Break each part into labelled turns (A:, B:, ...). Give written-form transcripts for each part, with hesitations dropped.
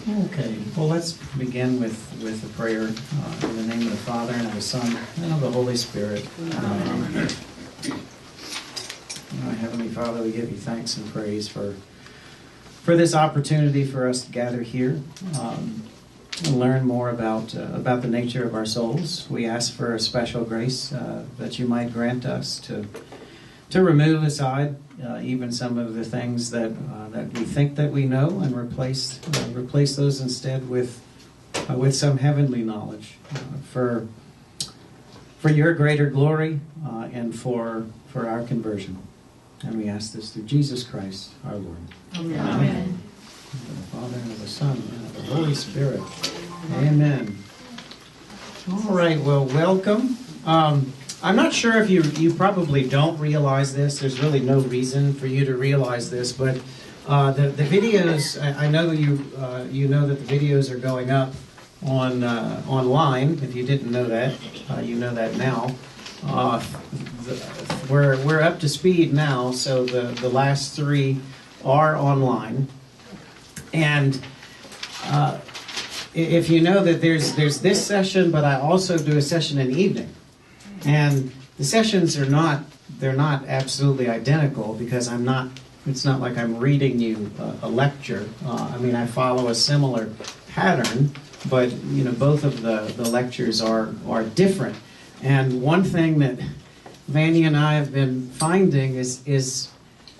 A: Okay, well, let's begin with a prayer in the name of the Father, and of the Son, and of the Holy Spirit. Amen. Heavenly Father, we give you thanks and praise for this opportunity for us to gather here and learn more about the nature of our souls. We ask for a special grace that you might grant us to remove aside even some of the things that we think that we know, and replace those instead with some heavenly knowledge for your greater glory and for our conversion. And we ask this through Jesus Christ, our Lord.
B: Amen.
A: Amen. Of the Father, and of the Son, and of the Holy Spirit. Amen. All right, well, welcome. I'm not sure if you probably don't realize this. There's really no reason for you to realize this, but the videos, I know you know that the videos are going up online. If you didn't know that, you know that now. We're up to speed now, so the last three are online. And if you know that there's this session, but I also do a session in the evening. And the sessions they're not absolutely identical, because it's not like I'm reading you a lecture. I follow a similar pattern, but both of the lectures are different. And one thing that Vanny and I have been finding is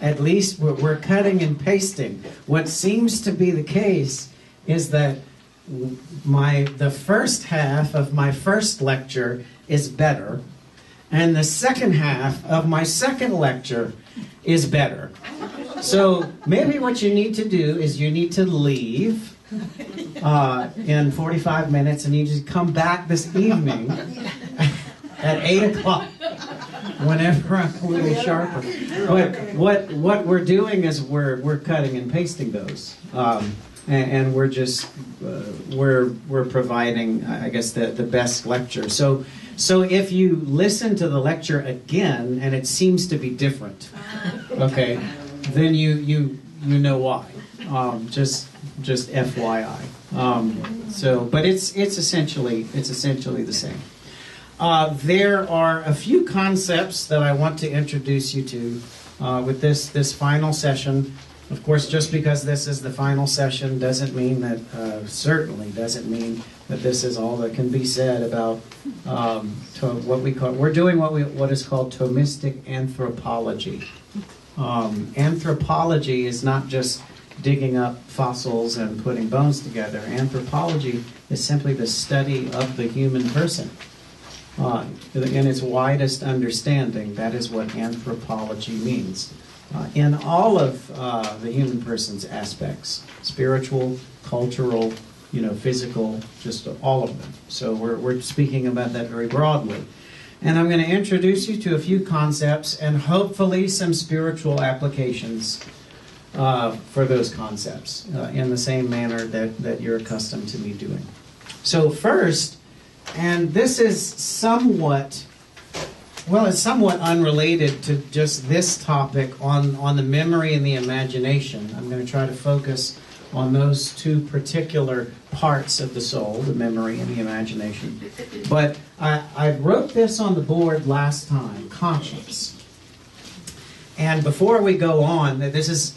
A: at least we're cutting and pasting. What seems to be the case is that the first half of my first lecture is better, and the second half of my second lecture is better. So maybe what you need to do is you need to leave in 45 minutes, and you just come back this evening at 8 o'clock, whenever I'm a little sharper. But what we're doing is we're cutting and pasting those. And we're just we're providing, I guess, the best lecture. So if you listen to the lecture again and it seems to be different, okay, then you know why. Just FYI. But it's essentially the same. There are a few concepts that I want to introduce you to with this final session. Of course, just because this is the final session doesn't mean that, certainly doesn't mean that this is all that can be said about we're doing what is called Thomistic anthropology. Anthropology is not just digging up fossils and putting bones together. Anthropology is simply the study of the human person. In its widest understanding, that is what anthropology means. In all of the human person's aspects, spiritual, cultural, physical, just all of them. So we're speaking about that very broadly. And I'm going to introduce you to a few concepts and hopefully some spiritual applications for those concepts in the same manner that you're accustomed to me doing. So first, and this is somewhat unrelated to just this topic on the memory and the imagination. I'm going to try to focus on those two particular parts of the soul, the memory and the imagination. But I wrote this on the board last time, conscience. And before we go on, this is,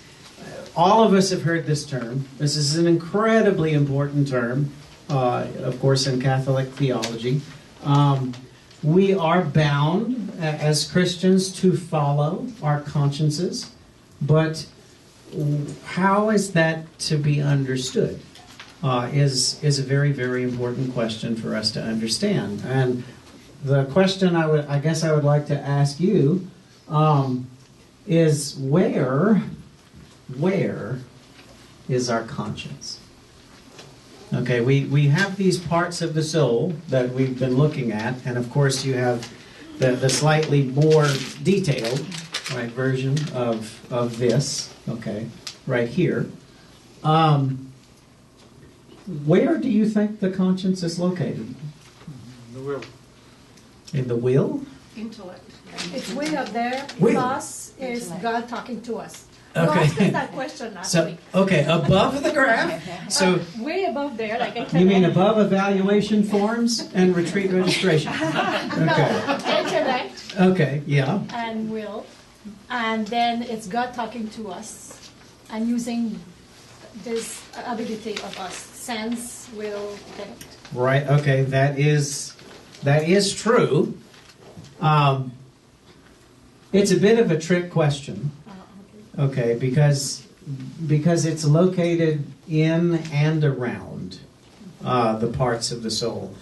A: all of us have heard this term. This is an incredibly important term, of course, in Catholic theology. We are bound as Christians to follow our consciences, but how is that to be understood is a very, very important question for us to understand. And the question I guess I would like to ask you is where is our conscience? Okay, we have these parts of the soul that we've been looking at, and of course you have the slightly more detailed version of this, okay, right here. Where do you think the conscience is located?
C: The will.
A: In the will?
B: Intellect.
D: It's way up there
A: Will.
D: because it's God talking to us.
B: ask us that question last week.
A: Okay, above the graph. So
B: way above there, like I
A: you mean above evaluation forms and retreat registration? Okay.
B: Intellect.
A: Okay, yeah.
B: And will. And then it's God talking to us and using this ability of us, sense, will, intellect.
A: Right, okay, that is true. It's a bit of a trick question. Okay, because it's located in and around the parts of the soul.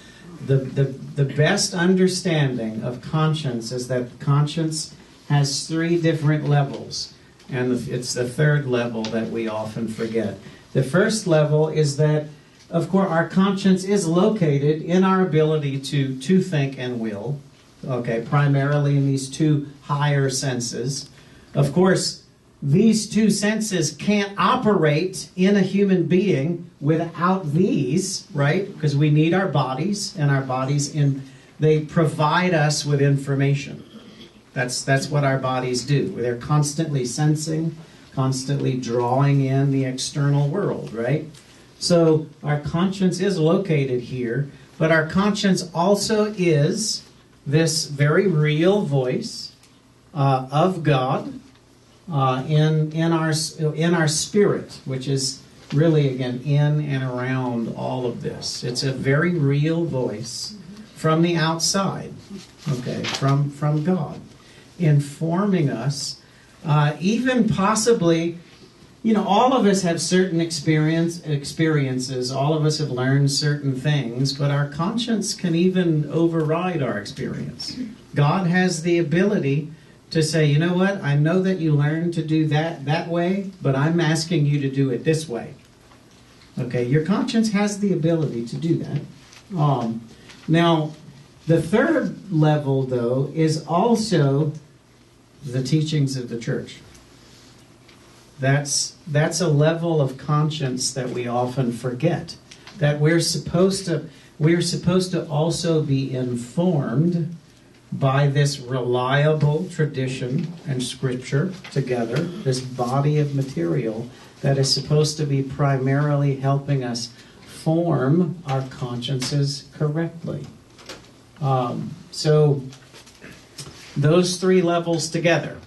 A: The best understanding of conscience is that conscience has 3 different levels, and it's the third level that we often forget. The first level is that, of course, our conscience is located in our ability to think and will, okay, primarily in these 2 higher senses. Of course, these 2 senses can't operate in a human being without these, right? Because we need our bodies, and our bodies, they provide us with information. That's what our bodies do. They're constantly sensing, constantly drawing in the external world, right? So our conscience is located here, but our conscience also is this very real voice of God in our spirit, which is really, again, in and around all of this. It's a very real voice from the outside, okay, from God, informing us, even possibly, all of us have certain experiences, all of us have learned certain things, but our conscience can even override our experience. God has the ability to say, you know what, I know that you learned to do that way, but I'm asking you to do it this way. Okay, your conscience has the ability to do that. Now, the third level, though, is also the teachings of the church. That's a level of conscience that we often forget. That we're supposed to also be informed by this reliable tradition and scripture together, this body of material that is supposed to be primarily helping us form our consciences correctly. So those 3 levels together.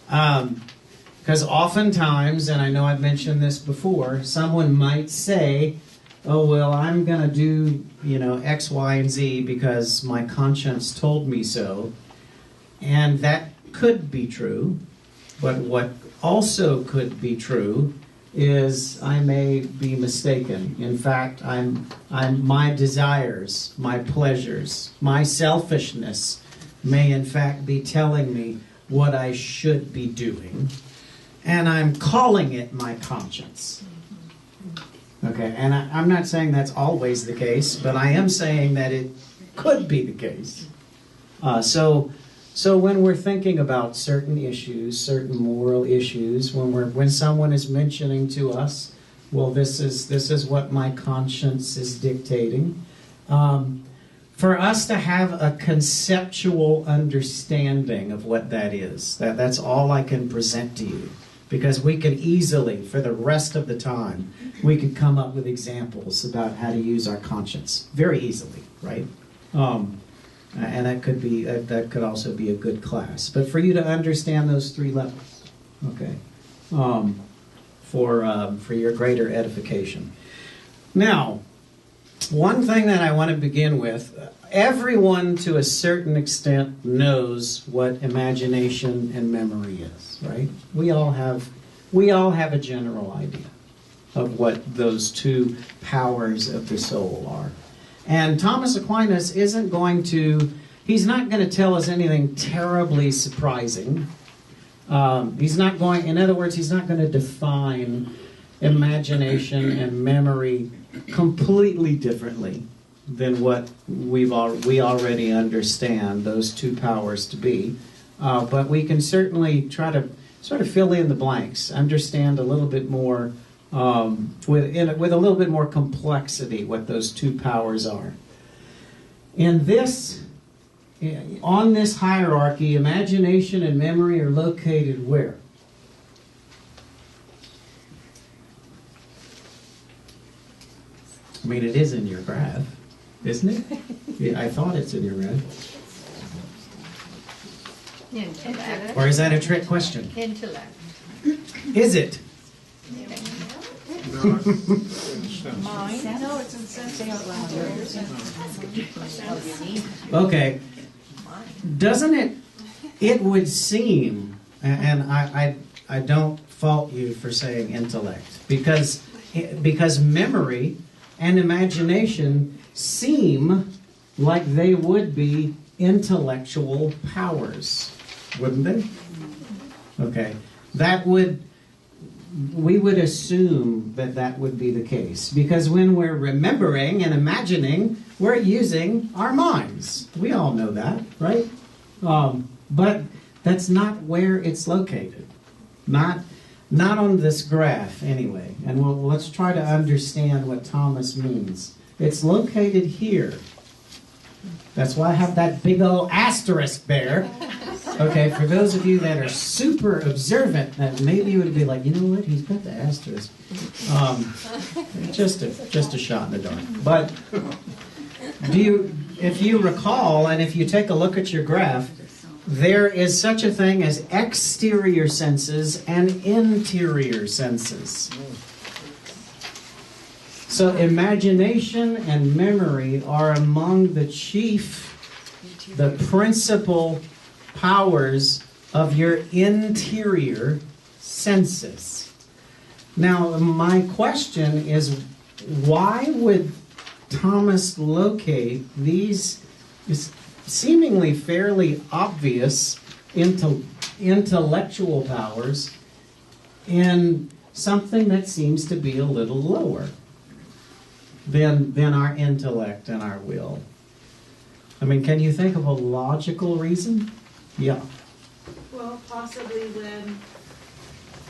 A: Because oftentimes, and I know I've mentioned this before, someone might say, oh, well, I'm going to do, X, Y, and Z because my conscience told me so. And that could be true. But what also could be true is I may be mistaken. In fact, my desires, my pleasures, my selfishness may in fact be telling me what I should be doing. And I'm calling it my conscience. Okay, and I'm not saying that's always the case, but I am saying that it could be the case. So when we're thinking about certain issues, certain moral issues, when someone is mentioning to us, well, this is what my conscience is dictating, for us to have a conceptual understanding of what that is, that's all I can present to you. Because we could easily, for the rest of the time, we could come up with examples about how to use our conscience very easily, right? And that could also be a good class. But for you to understand those 3 levels, okay, for your greater edification. Now, one thing that I want to begin with, everyone to a certain extent knows what imagination and memory is, right? We all have a general idea of what those 2 powers of the soul are. And Thomas Aquinas he's not going to tell us anything terribly surprising. He's not going to define imagination and memory completely differently than what we already understand those 2 powers to be. But we can certainly try to sort of fill in the blanks, understand a little bit more, with a little bit more complexity what those 2 powers are. On this hierarchy, imagination and memory are located where? I mean, it is in your graph, isn't it? Yeah, I thought it's in your graph.
C: Intellect.
A: Or is that a trick question?
C: Intellect.
A: Is it?
C: Mind?
D: No, it's in sense.
A: Okay. Doesn't it? It would seem, and I don't fault you for saying intellect, because memory and imagination seem like they would be intellectual powers, wouldn't they? Okay. We would assume that would be the case, because when we're remembering and imagining, we're using our minds. We all know that, right? But that's not where it's located. Not on this graph, anyway. And let's try to understand what Thomas means. It's located here. That's why I have that big old asterisk there. Okay, for those of you that are super observant, that maybe you would be like, you know what, he's got the asterisk. Just a shot in the dark. But if you recall, and if you take a look at your graph, there is such a thing as exterior senses and interior senses. So imagination and memory are among the principal powers of your interior senses. Now, my question is, why would Thomas locate these seemingly fairly obvious intellectual powers in something that seems to be a little lower than our intellect and our will? I mean, can you think of a logical reason? Yeah.
D: Well, possibly when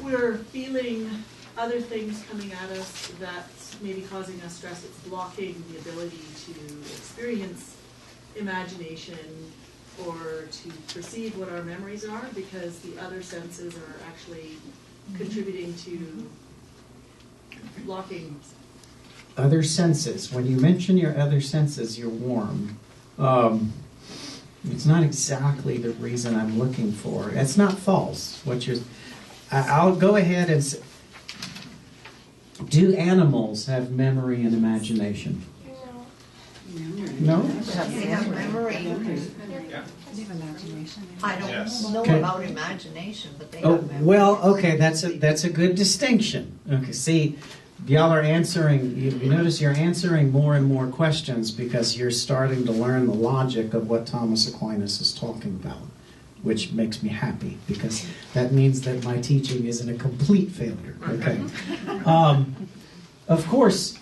D: we're feeling other things coming at us that's maybe causing us stress, it's blocking the ability to experience imagination or to perceive what our memories are, because the other senses are actually contributing to blocking.
A: Other senses. When you mention your other senses, you're warm. It's not exactly the reason I'm looking for. It's not false. I'll go ahead and say, do animals have memory and imagination? No?
C: They have memory. I don't know
A: Okay.
C: about imagination, but they
A: Oh,
C: have memory.
A: well, okay, that's a good distinction. Okay, see, y'all are answering, you notice you're answering more and more questions because you're starting to learn the logic of what Thomas Aquinas is talking about, which makes me happy because that means that my teaching isn't a complete failure. Okay. Of course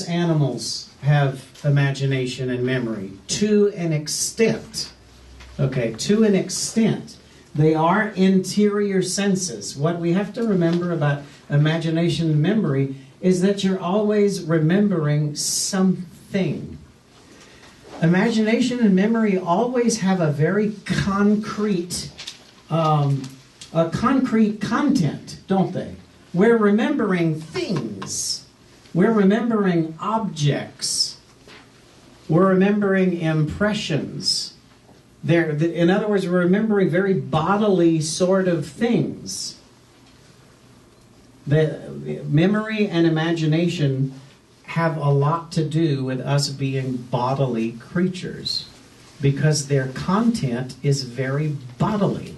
A: animals have imagination and memory to an extent. Okay, to an extent. They are interior senses. What we have to remember about imagination and memory is that you're always remembering something. Imagination and memory always have a very concrete content, don't they? We're remembering things. We're remembering objects. We're remembering impressions. In other words, we're remembering very bodily sort of things. The memory and imagination have a lot to do with us being bodily creatures because their content is very bodily.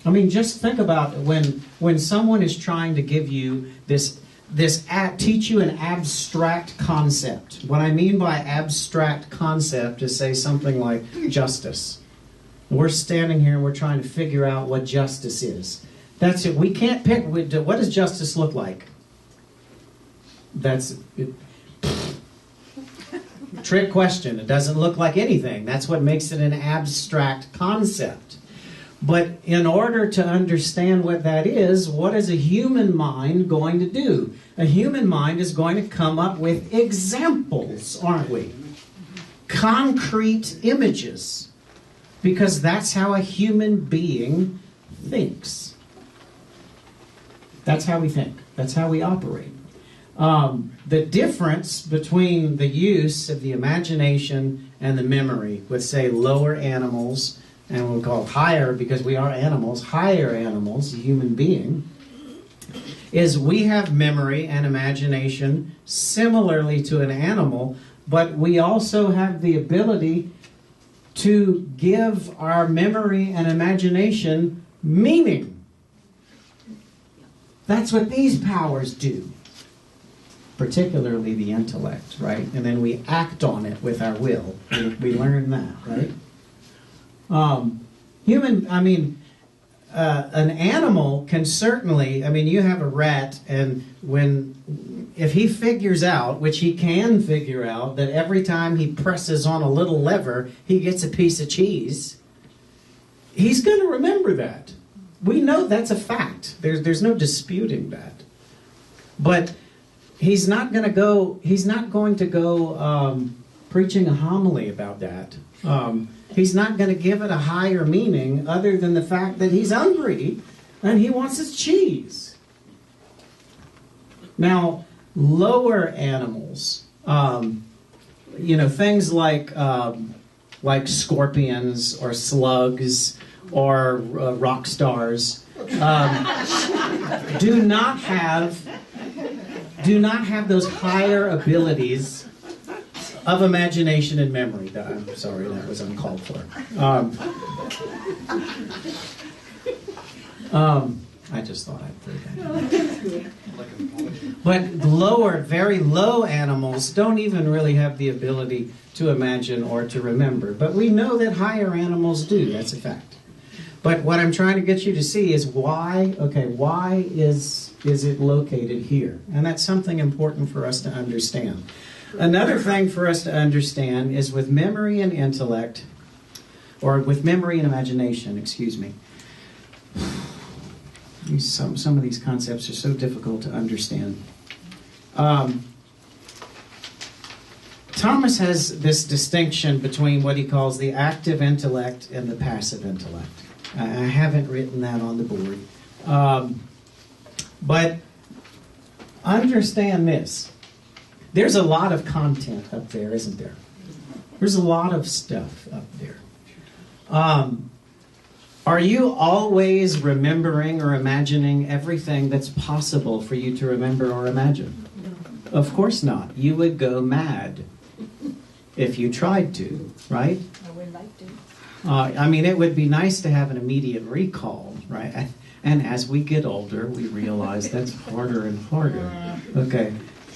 A: I mean, just think about when someone is trying to give you teach you an abstract concept. What I mean by abstract concept is, say, something like justice. We're standing here and we're trying to figure out what justice is. That's it. We can't pick. What does justice look like? That's it. Trick question. It doesn't look like anything. That's what makes it an abstract concept. But in order to understand what that is, what is a human mind going to do? A human mind is going to come up with examples, aren't we? Concrete images. Because that's how a human being thinks. That's how we think. That's how we operate. The difference between the use of the imagination and the memory with, say, lower animals, and we'll call higher, because we are animals, higher animals, a human being, is we have memory and imagination similarly to an animal, but we also have the ability to give our memory and imagination meaning. That's what these powers do, particularly the intellect, right? And then we act on it with our will. We learn that, right? An animal can certainly, you have a rat, and if he figures out, which he can figure out, that every time he presses on a little lever, he gets a piece of cheese, he's going to remember that. We know that's a fact. There's no disputing that. But he's not going to go preaching a homily about that. He's not going to give it a higher meaning other than the fact that he's hungry and he wants his cheese. Now, lower animals, things like scorpions or slugs or rock stars, do not have those higher abilities of imagination and memory. I'm sorry, that was uncalled for. I just thought I'd throw that. But very low animals don't even really have the ability to imagine or to remember. But we know that higher animals do. That's a fact. But what I'm trying to get you to see is why is it located here? And that's something important for us to understand. Another thing for us to understand is with memory and intellect, or with memory and imagination, excuse me. Some of these concepts are so difficult to understand. Thomas has this distinction between what he calls the active intellect and the passive intellect. I haven't written that on the board. But understand this. There's a lot of content up there, isn't there? There's a lot of stuff up there. Are you always remembering or imagining everything that's possible for you to remember or imagine? Of course not. You would go mad if you tried to, right?
C: I would like to.
A: It would be nice to have an immediate recall, right? And as we get older, we realize that's harder and harder. Okay.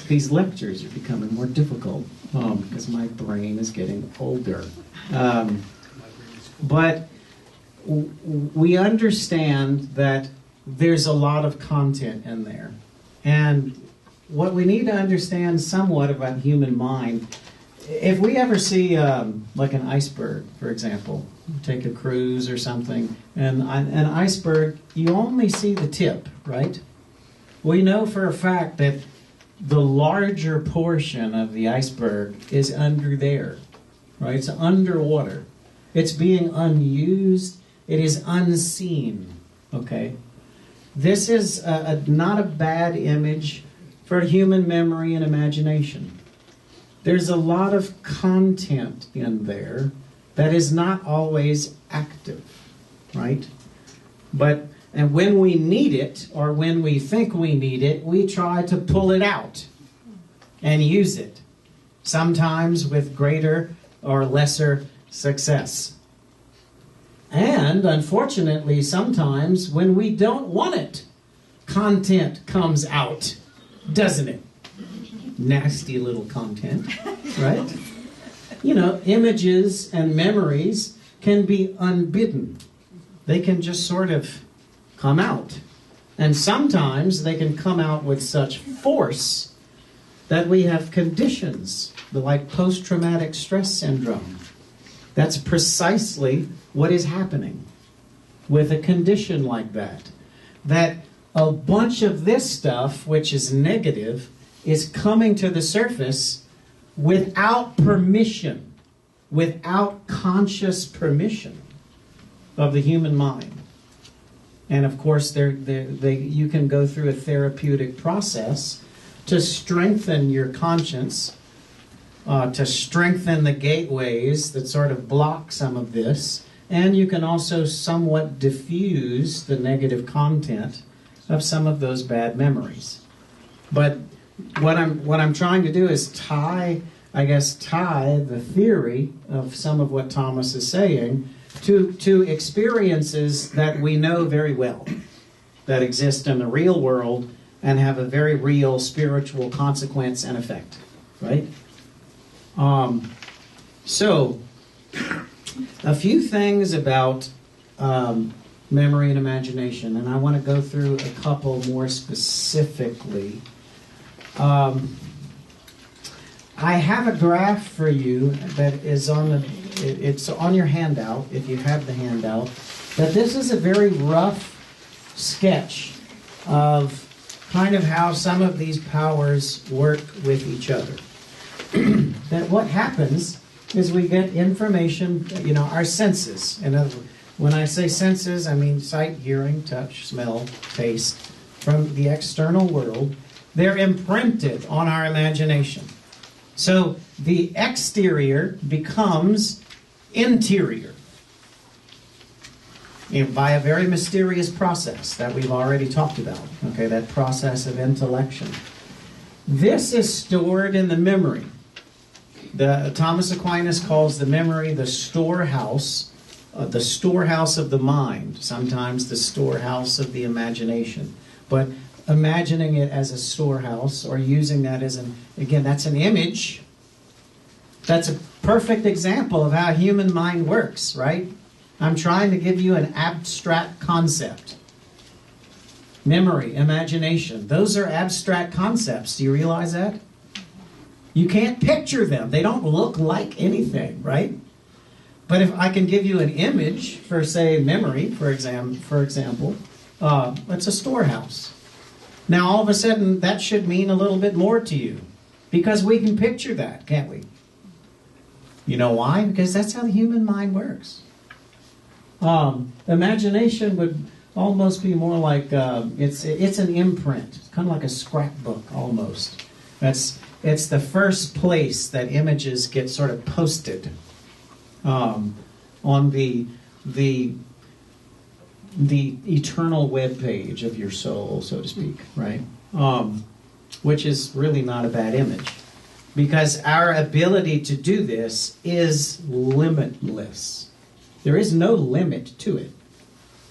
A: These lectures are becoming more difficult because my brain is getting older. But we understand that there's a lot of content in there. And what we need to understand somewhat about human mind, if we ever see like an iceberg, for example, take a cruise or something, and an iceberg, you only see the tip, right? We know for a fact that the larger portion of the iceberg is under there, right? It's underwater. It's being unused. It is unseen, okay? This is not a bad image for human memory and imagination. There's a lot of content in there that is not always active, right? And when we need it, or when we think we need it, we try to pull it out and use it, sometimes with greater or lesser success. And, unfortunately, sometimes when we don't want it, content comes out, doesn't it? Nasty little content, right? Images and memories can be unbidden. They can just sort of come out. And sometimes they can come out with such force that we have conditions, like post-traumatic stress syndrome. That's precisely what is happening with a condition like that. That a bunch of this stuff, which is negative, is coming to the surface without permission, without conscious permission of the human mind. And of course, you can go through a therapeutic process to strengthen your conscience, to strengthen the gateways that sort of block some of this, and you can also somewhat diffuse the negative content of some of those bad memories. But what I'm trying to do is tie the theory of some of what Thomas is saying to experiences that we know very well, that exist in the real world and have a very real spiritual consequence and effect, right? So, a few things about memory and imagination, and I want to go through a couple more specifically. I have a graph for you that is it's on your handout, if you have the handout, that this is a very rough sketch of kind of how some of these powers work with each other. That what happens is we get information, our senses. And when I say senses, I mean sight, hearing, touch, smell, taste, from the external world. They're imprinted on our imagination. So the exterior becomes interior by a very mysterious process that we've already talked about. Okay, that process of intellection. This is stored in the memory. Thomas Aquinas calls the memory the storehouse of the mind, sometimes the storehouse of the imagination. But imagining it as a storehouse, or using that as that's an image. That's a perfect example of how human mind works, right? I'm trying to give you an abstract concept. Memory, imagination, those are abstract concepts. Do you realize that? You can't picture them. They don't look like anything, right? But if I can give you an image for, say, memory, for example, it's a storehouse. Now, all of a sudden, that should mean a little bit more to you, because we can picture that, can't we? You know why? Because that's how the human mind works. Imagination would almost be more like it's an imprint. It's kind of like a scrapbook almost. It's the first place that images get sort of posted on the eternal web page of your soul, so to speak, right? Which is really not a bad image, because our ability to do this is limitless. There is no limit to it.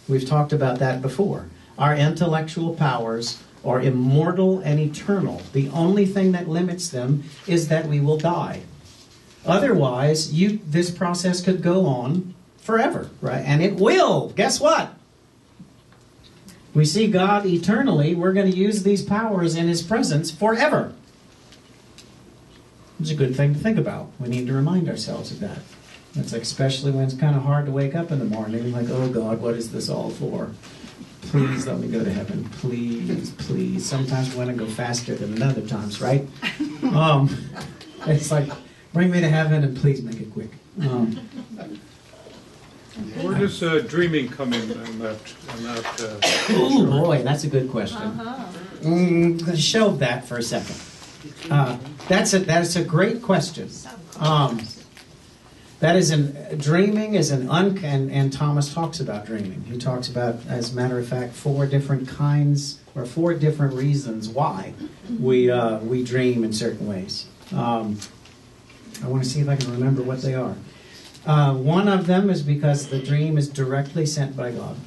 A: We've talked about that before. Our intellectual powers are immortal and eternal. The only thing that limits them is that we will die. Otherwise, this process could go on forever, right? And it will. Guess what? We see God eternally. We're going to use these powers in His presence forever. It's a good thing to think about. We need to remind ourselves of that. It's like, especially when it's kind of hard to wake up in the morning, like, oh God, what is this all for? Please let me go to heaven. Please, please. Sometimes we want to go faster than other times, right? It's like, bring me to heaven and please make it quick.
E: Where does dreaming come in on that?
A: Oh boy, that's a good question. Shelve that for a second. That's a great question. Dreaming is and Thomas talks about dreaming. He talks about, as a matter of fact, 4 different kinds or 4 different reasons why we dream in certain ways. I want to see if I can remember what they are. One of them is because the dream is directly sent by God.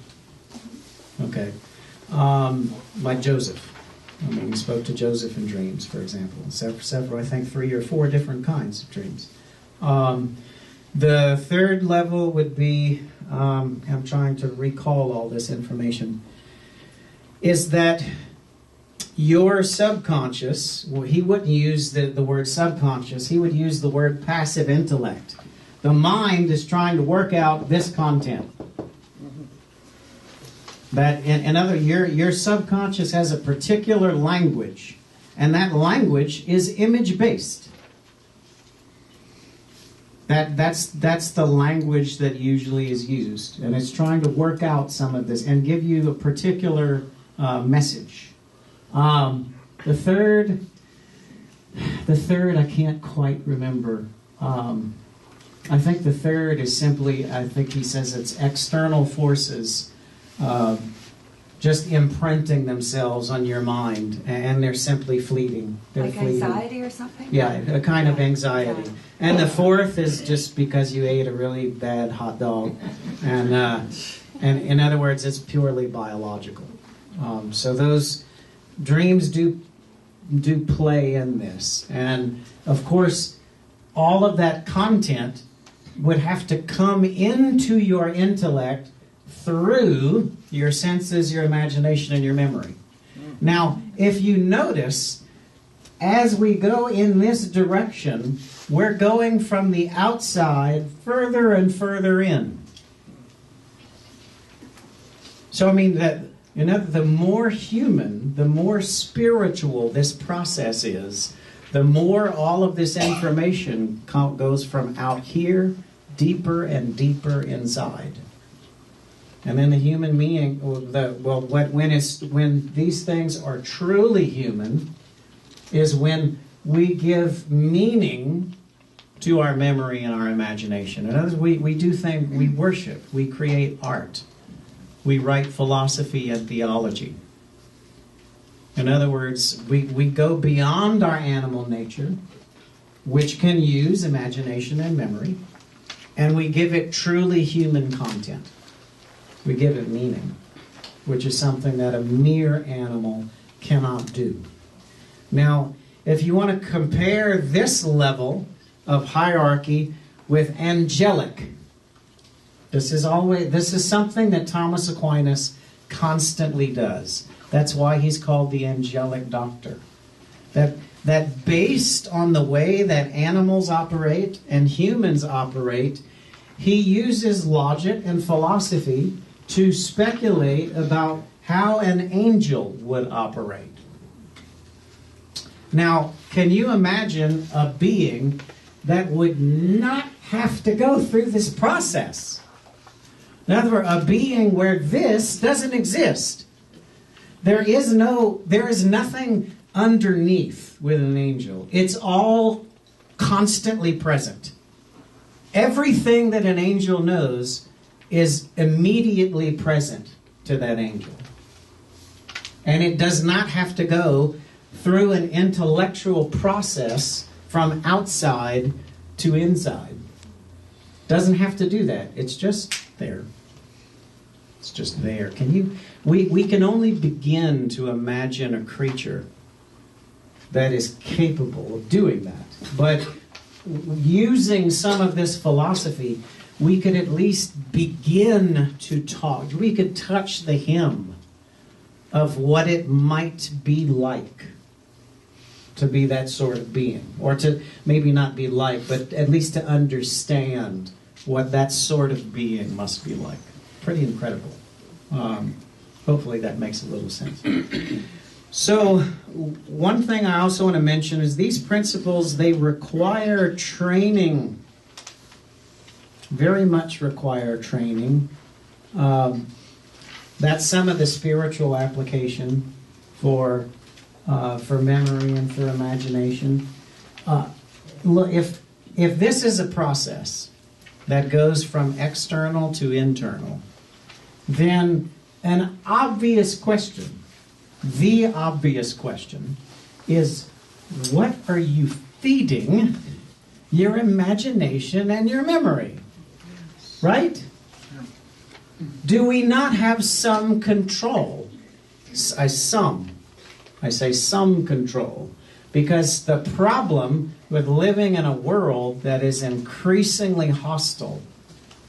A: Okay. Like Joseph. We spoke to Joseph in dreams, for example. Several, I think 3 or 4 different kinds of dreams. The third level would be, I'm trying to recall all this information, is that your subconscious, well, he wouldn't use the word subconscious, he would use the word passive intellect. The mind is trying to work out this content. That your subconscious has a particular language, and that language is image-based. That's the language that usually is used, and it's trying to work out some of this and give you a particular message. The third The third, I can't quite remember. I think the third is simply, I think he says it's external forces just imprinting themselves on your mind, and they're simply fleeting. They're
F: Like
A: fleeting.
F: anxiety or something?
A: Yeah, a kind of anxiety.
F: Yeah.
A: And the fourth is just because you ate a really bad hot dog. And in other words, it's purely biological. So those dreams do play in this. And of course, all of that content would have to come into your intellect through your senses, your imagination, and your memory. Now, if you notice, as we go in this direction, we're going from the outside further and further in. So, I mean, the more human, the more spiritual this process is, the more all of this information goes from out here deeper and deeper inside. And then the human being, when these things are truly human, is when we give meaning to our memory and our imagination. In other words, we do things, we worship, we create art, we write philosophy and theology. In other words, we go beyond our animal nature, which can use imagination and memory, and we give it truly human content. We give it meaning, which is something that a mere animal cannot do. Now, if you want to compare this level of hierarchy with angelic, this is something that Thomas Aquinas constantly does. That's why he's called the angelic doctor. That based on the way that animals operate and humans operate, he uses logic and philosophy to speculate about how an angel would operate. Now, can you imagine a being that would not have to go through this process? In other words, a being where this doesn't exist. There is nothing underneath with an angel. It's all constantly present. Everything that an angel knows is immediately present to that angel. And it does not have to go through an intellectual process from outside to inside. Doesn't have to do that. It's just there. It's just there. We can only begin to imagine a creature that is capable of doing that. But using some of this philosophy, we could at least begin to talk. We could touch the hem of what it might be like to be that sort of being. Or to maybe not be like, but at least to understand what that sort of being must be like. Pretty incredible. Hopefully that makes a little sense. So, one thing I also want to mention is these principles, they require training. Very much require training. That's some of the spiritual application for memory and for imagination. If this is a process that goes from external to internal, then an obvious question, the obvious question, is what are you feeding your imagination and your memory? Right? Do we not have some control? I say some control. Because the problem with living in a world that is increasingly hostile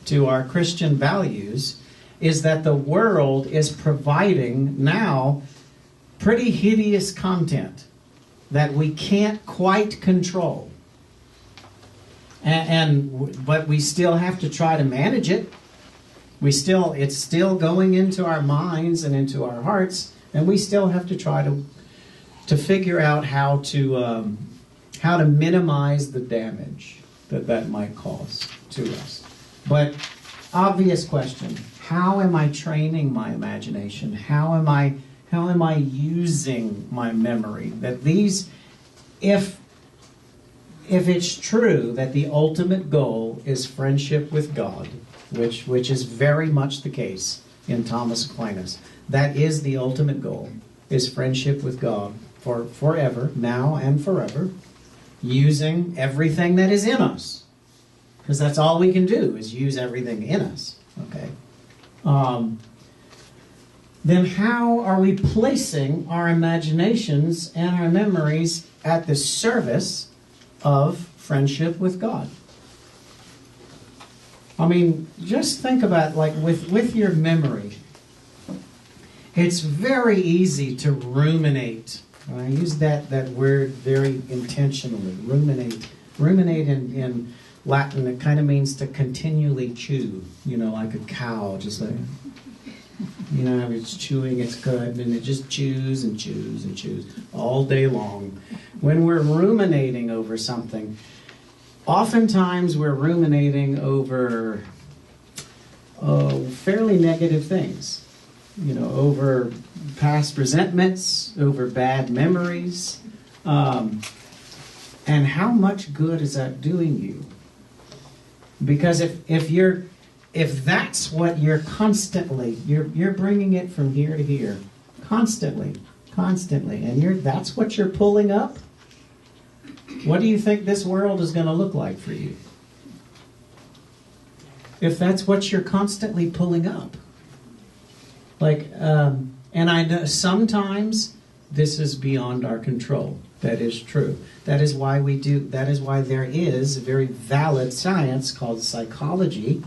A: to our Christian values is that the world is providing now pretty hideous content that we can't quite control. But we still have to try to manage it. It's still going into our minds and into our hearts, and we still have to try to figure out how to minimize the damage that might cause to us. But obvious question: how am I training my imagination? How am I using my memory? That these, if if it's true that the ultimate goal is friendship with God, which is very much the case in Thomas Aquinas, that is the ultimate goal, is friendship with God for forever, now and forever, using everything that is in us. Because that's all we can do, is use everything in us. Okay. Then how are we placing our imaginations and our memories at the service of friendship with God? I mean, just think about, like, with your memory. It's very easy to ruminate. And I use that word very intentionally. Ruminate in Latin, it kind of means to continually chew. You know, like a cow, just like, you know, it's chewing its cud, and it just chews and chews and chews all day long. When we're ruminating over something, oftentimes we're ruminating over fairly negative things. You know, over past resentments, over bad memories. And how much good is that doing you? Because if that's what you're constantly, you're bringing it from here to here, constantly, and that's what you're pulling up, what do you think this world is going to look like for you? If that's what you're constantly pulling up. Like, and I know sometimes this is beyond our control. That is true. That is why there is a very valid science called psychology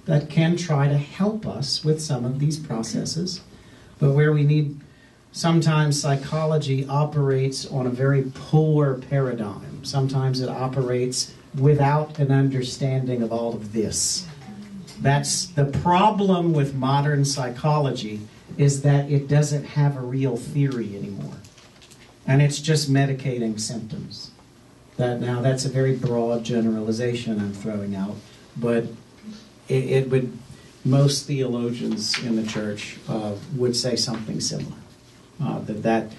A: that can try to help us with some of these processes. But where we need, sometimes psychology operates on a very poor paradigm. Sometimes it operates without an understanding of all of this. That's the problem with modern psychology, is that it doesn't have a real theory anymore. And it's just medicating symptoms. Now that's a very broad generalization I'm throwing out, but it would, most theologians in the church would say something similar. That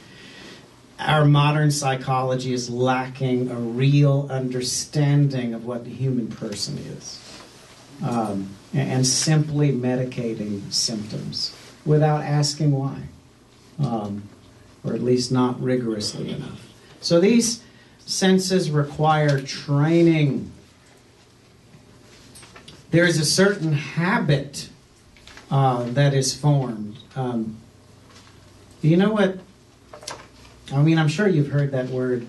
A: our modern psychology is lacking a real understanding of what the human person is. And simply medicating symptoms without asking why, or at least not rigorously enough. So these senses require training. There's a certain habit that is formed. Do you know what? I mean, I'm sure you've heard that word,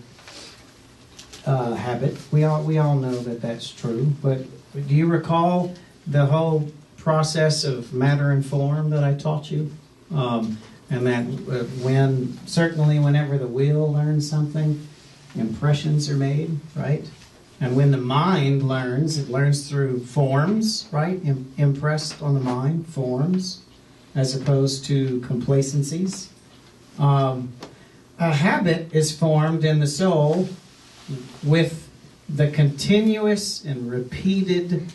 A: habit. We all know that that's true. But do you recall the whole process of matter and form that I taught you? And that whenever the will learns something, impressions are made, right? And when the mind learns, it learns through forms, right? Impressed on the mind, forms, as opposed to complacencies. A habit is formed in the soul with the continuous and repeated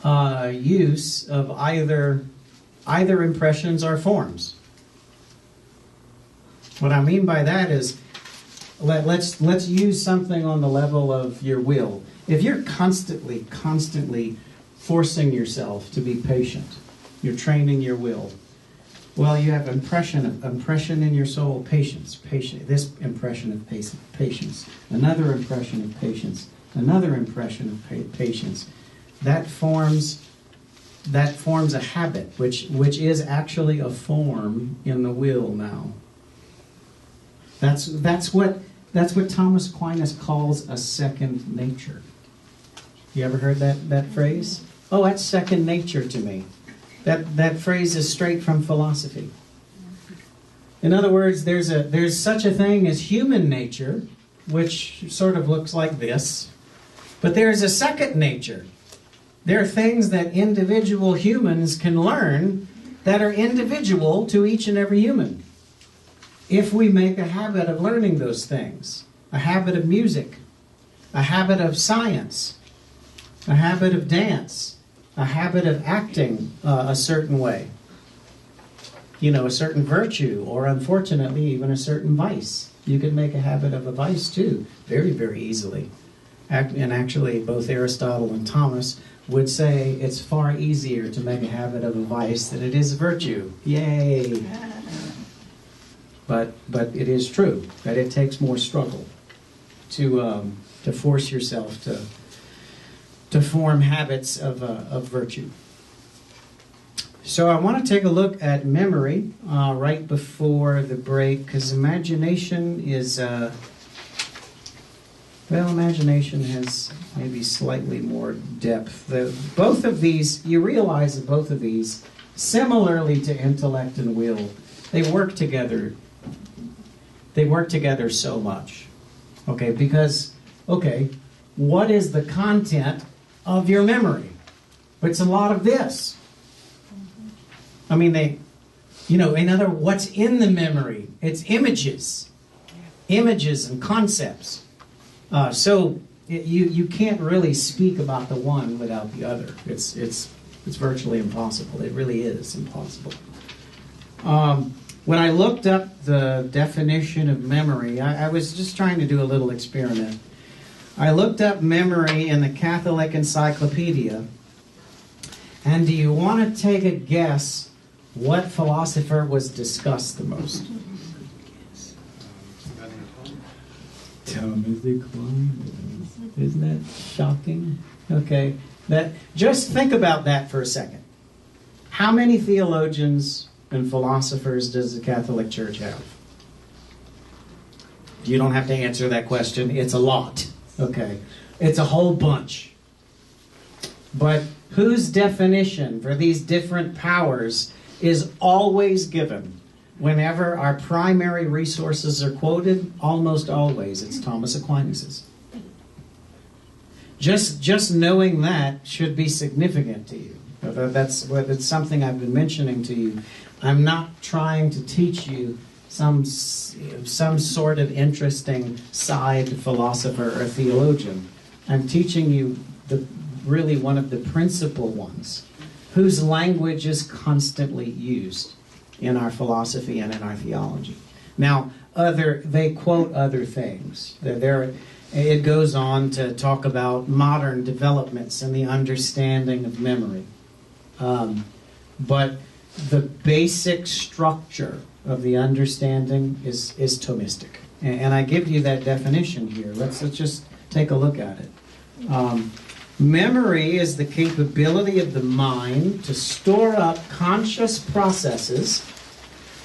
A: use of either impressions or forms. What I mean by that is, let's use something on the level of your will. If you're constantly forcing yourself to be patient, you're training your will. Well, you have impression in your soul, patience. This impression of patience, another impression of patience, another impression of patience. That forms a habit, which is actually a form in the will now. That's what Thomas Aquinas calls a second nature. You ever heard that phrase? Oh, that's second nature to me. That phrase is straight from philosophy. In other words, there's such a thing as human nature, which sort of looks like this, but there's a second nature. There are things that individual humans can learn that are individual to each and every human. If we make a habit of learning those things, a habit of music, a habit of science, a habit of dance, a habit of acting a certain way, a certain virtue, or unfortunately even a certain vice. You could make a habit of a vice too, very, very easily. and actually both Aristotle and Thomas would say it's far easier to make a habit of a vice than it is a virtue. Yay! But it is true that it takes more struggle to force yourself to form habits of virtue. So I want to take a look at memory right before the break, because imagination is, imagination has maybe slightly more depth. Both of these, you realize that both of these, similarly to intellect and will, they work together. They work together so much. Okay, because, what is the content of your memory? It's a lot of this. I mean, in other words, what's in the memory? It's images and concepts. So you can't really speak about the one without the other. It's virtually impossible. It really is impossible. When I looked up the definition of memory, I was just trying to do a little experiment. I looked up memory in the Catholic Encyclopedia, and do you want to take a guess what philosopher was discussed the most? Thomas Aquinas. Isn't that shocking? Okay. Just think about that for a second. How many theologians and philosophers does the Catholic Church have? You don't have to answer that question. It's a lot. Okay. It's a whole bunch. But whose definition for these different powers is always given whenever our primary resources are quoted? Almost always. It's Thomas Aquinas's. Just knowing that should be significant to you. That's something I've been mentioning to you. I'm not trying to teach you some sort of interesting side philosopher or theologian. I'm teaching you really one of the principal ones, whose language is constantly used in our philosophy and in our theology. Now, they quote other things. It goes on to talk about modern developments in the understanding of memory. But the basic structure of the understanding is Thomistic. And I give you that definition here. Let's just take a look at it. Memory is the capability of the mind to store up conscious processes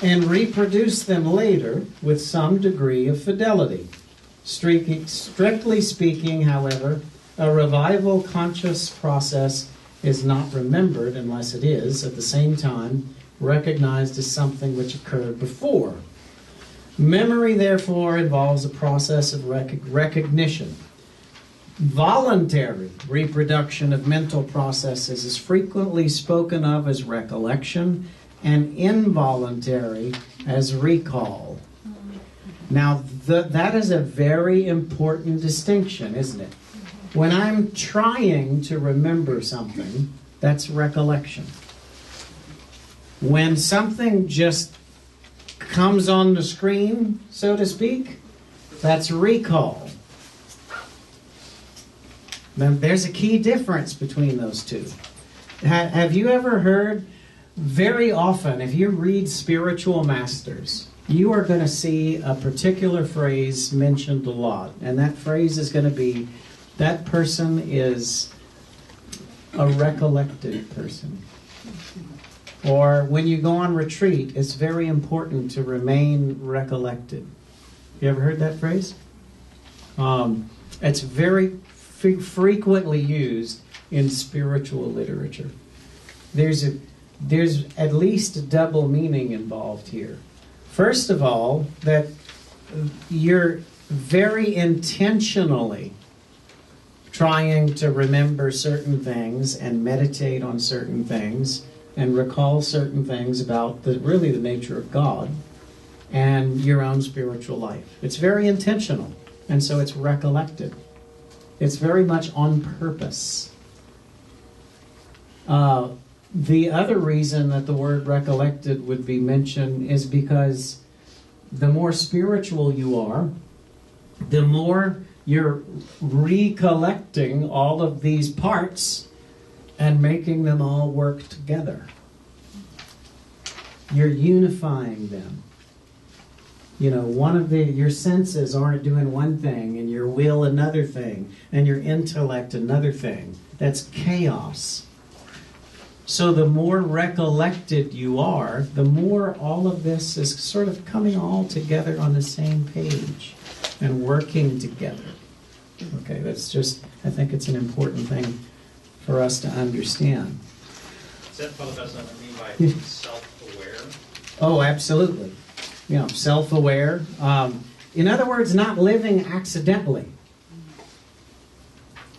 A: and reproduce them later with some degree of fidelity. Strictly speaking, however, a revival conscious process is not remembered unless it is, at the same time, recognized as something which occurred before. Memory, therefore, involves a process of recognition. Voluntary reproduction of mental processes is frequently spoken of as recollection, and involuntary as recall. Now, that is a very important distinction, isn't it? When I'm trying to remember something, that's recollection. When something just comes on the screen, so to speak, that's recall. Now, there's a key difference between those two. Have you ever heard, very often, if you read spiritual masters, you are going to see a particular phrase mentioned a lot. And that phrase is going to be, that person is a recollected person. Or when you go on retreat, it's very important to remain recollected. You ever heard that phrase? It's very frequently used in spiritual literature. There's at least a double meaning involved here. First of all, that you're very intentionally trying to remember certain things and meditate on certain things and recall certain things about really the nature of God and your own spiritual life. It's very intentional, and so it's recollected. It's very much on purpose. The other reason that the word recollected would be mentioned is because the more spiritual you are, the more you're recollecting all of these parts and making them all work together. You're unifying them. You know, your senses aren't doing one thing, and your will another thing, and your intellect another thing. That's chaos. So the more recollected you are, the more all of this is sort of coming all together on the same page and working together. Okay, that's just, I think it's an important thing for us to understand.
F: Is that, Father, that's what I mean by self-aware?
A: Oh, absolutely. You know, self-aware. In other words, not living accidentally.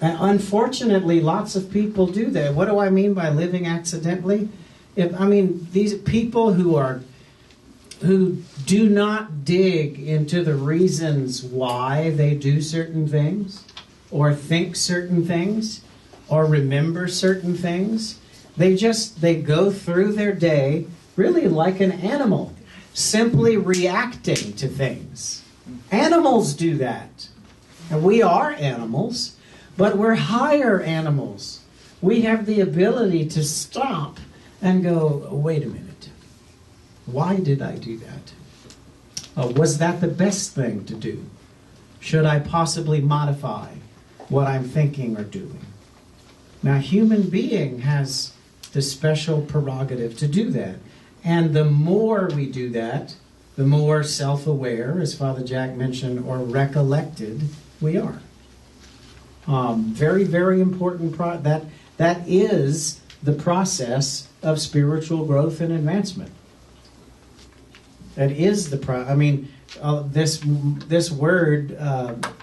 A: Unfortunately, lots of people do that. What do I mean by living accidentally? These people who do not dig into the reasons why they do certain things, or think certain things, or remember certain things. They go through their day really like an animal, simply reacting to things. Animals do that. And we are animals. But we're higher animals. We have the ability to stop and go, wait a minute. Why did I do that? Was that the best thing to do? Should I possibly modify what I'm thinking or doing? Now, human being has the special prerogative to do that. And the more we do that, the more self-aware, as Father Jack mentioned, or recollected we are. Very, very important. That is the process of spiritual growth and advancement. That is the this word.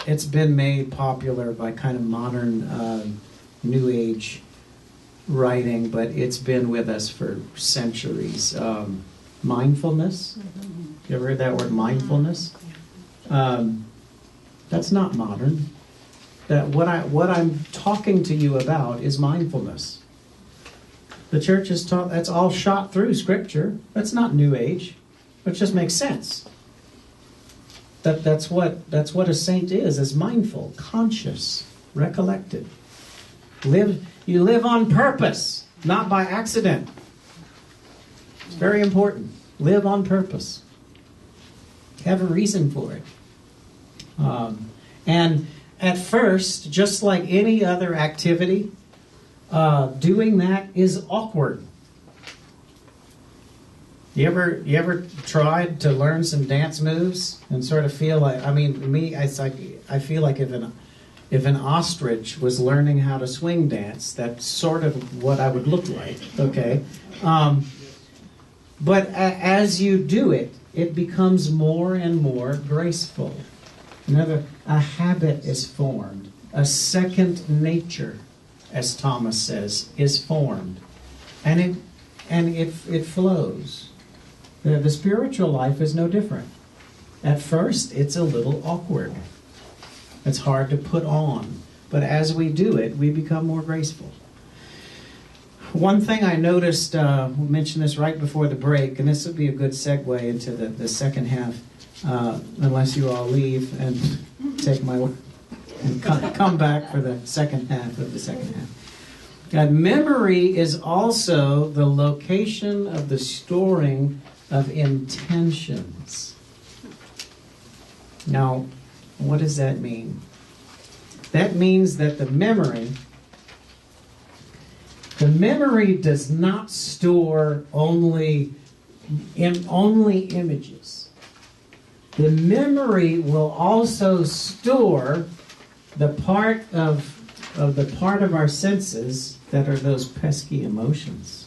A: It's been made popular by kind of modern New Age writing, but it's been with us for centuries. Mindfulness. You ever heard that word, mindfulness? That's not modern. That what I'm talking to you about is mindfulness. The church has taught that's all shot through Scripture. That's not New Age. It just makes sense. That's what a saint is mindful, conscious, recollected. You live on purpose, not by accident. It's very important. Live on purpose. Have a reason for it. And at first, just like any other activity, doing that is awkward. You ever tried to learn some dance moves and sort of feel like, I feel like if an ostrich was learning how to swing dance, that's sort of what I would look like. Okay, but as you do it, it becomes more and more graceful. A habit is formed. A second nature, as Thomas says, is formed. And it flows. The spiritual life is no different. At first, it's a little awkward. It's hard to put on. But as we do it, we become more graceful. One thing I noticed, we mentioned this right before the break, and this would be a good segue into the second half, unless you all leave and take my word and come back for the second half of the second half. Memory is also the location of the storing of intentions. Now, what does that mean? That means that the memory does not store only images. The memory will also store the part of our senses that are those pesky emotions.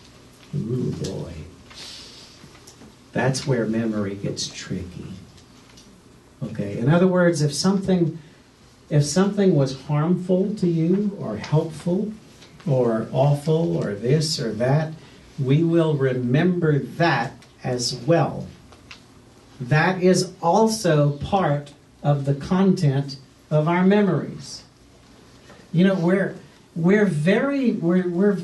A: Ooh, boy. That's where memory gets tricky. Okay, in other words, if something was harmful to you, or helpful, or awful, or this or that, we will remember that as well. That is also part of the content of our memories. You know, we're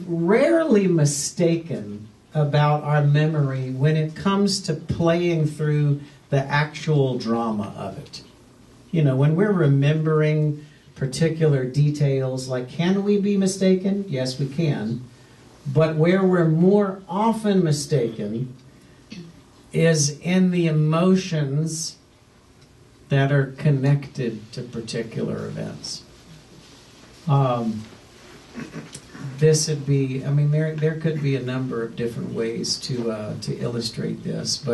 A: rarely mistaken about our memory when it comes to playing through the actual drama of it. when we're remembering particular details, like, can we be mistaken? Yes, we can. But where we're more often mistaken is in the emotions that are connected to particular events. This would be, there could be a number of different ways to illustrate this,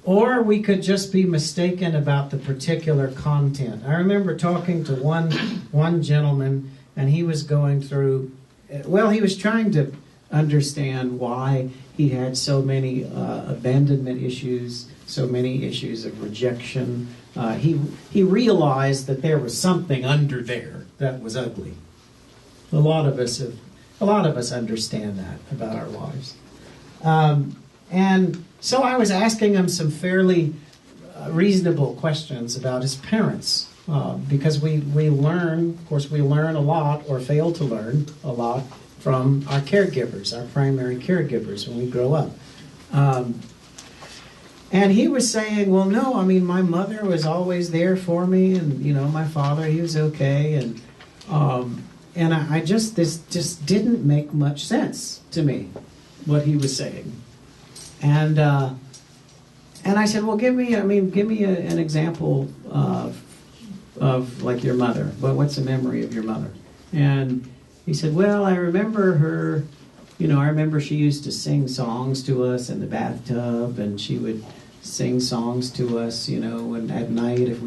A: or we could just be mistaken about the particular content. I remember talking to one gentleman, and he was going through, he was trying to understand why he had so many abandonment issues, so many issues of rejection. He realized that there was something under there that was ugly. A lot of us understand that about our lives. And so I was asking him some fairly reasonable questions about his parents, because we learn a lot, or fail to learn a lot, from our caregivers, our primary caregivers, when we grow up. And he was saying, well, no, my mother was always there for me, and, my father, he was okay, and this just didn't make much sense to me, what he was saying. And I said, well, give me an example of like your mother. What's a memory of your mother? And he said, well, I remember her, I remember she used to sing songs to us in the bathtub, and she would sing songs to us, and at night if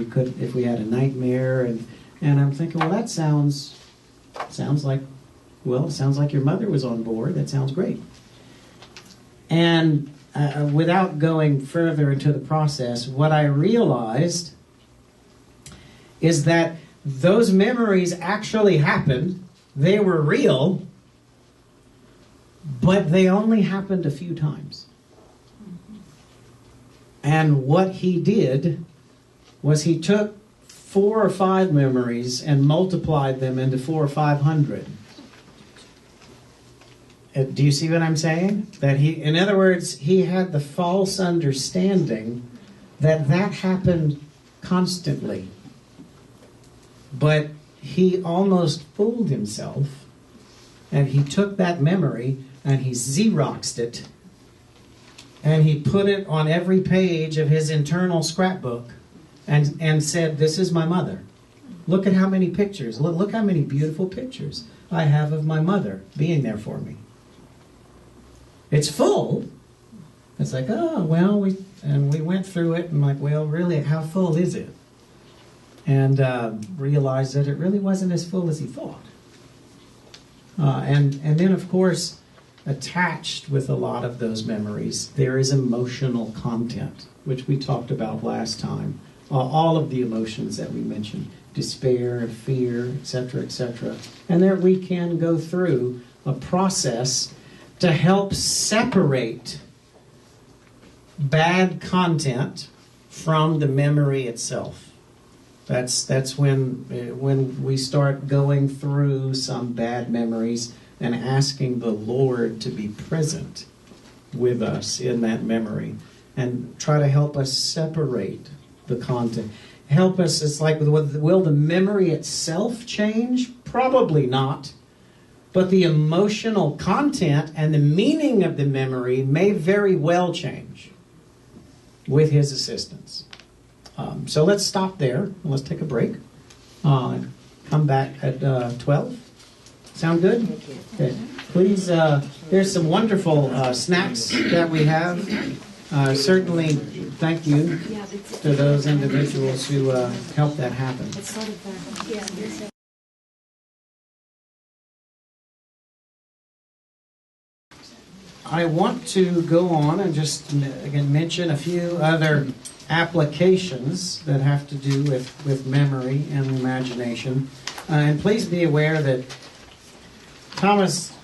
A: we had a nightmare, and I'm thinking, well, that sounds like your mother was on board. That sounds great. And without going further into the process, what I realized is that those memories actually happened. They were real, but they only happened a few times. And what he did was he took 4 or 5 memories and multiplied them into 400 or 500. Do you see what I'm saying? That in other words, he had the false understanding that happened constantly. But he almost fooled himself, and he took that memory and he Xeroxed it, and he put it on every page of his internal scrapbook, and said, this is my mother. Look at how many pictures. Look how many beautiful pictures I have of my mother being there for me. It's full. It's like, oh, well, we went through it, and like, well, really, how full is it? And realized that it really wasn't as full as he thought. And then, of course, attached with a lot of those memories, there is emotional content, which we talked about last time. All of the emotions that we mentioned, despair, fear, etc., etc. And there we can go through a process to help separate bad content from the memory itself. That's when we start going through some bad memories and asking the Lord to be present with us in that memory and try to help us separate the content. Help us, it's like, will the memory itself change? Probably not. But the emotional content and the meaning of the memory may very well change with his assistance. So let's stop there. Let's take a break. Come back at 12. Sound good? Okay. Please, there's some wonderful snacks that we have. Certainly, thank you to those individuals who helped that happen. I want to go on and just again mention a few other applications that have to do with memory and imagination. And please be aware that Thomas,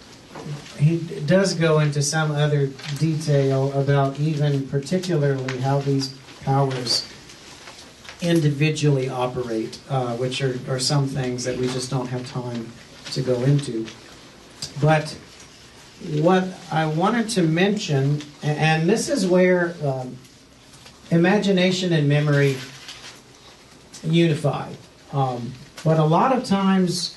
A: he does go into some other detail about even particularly how these powers individually operate, which are some things that we just don't have time to go into. But what I wanted to mention, and this is where imagination and memory unified. But a lot of times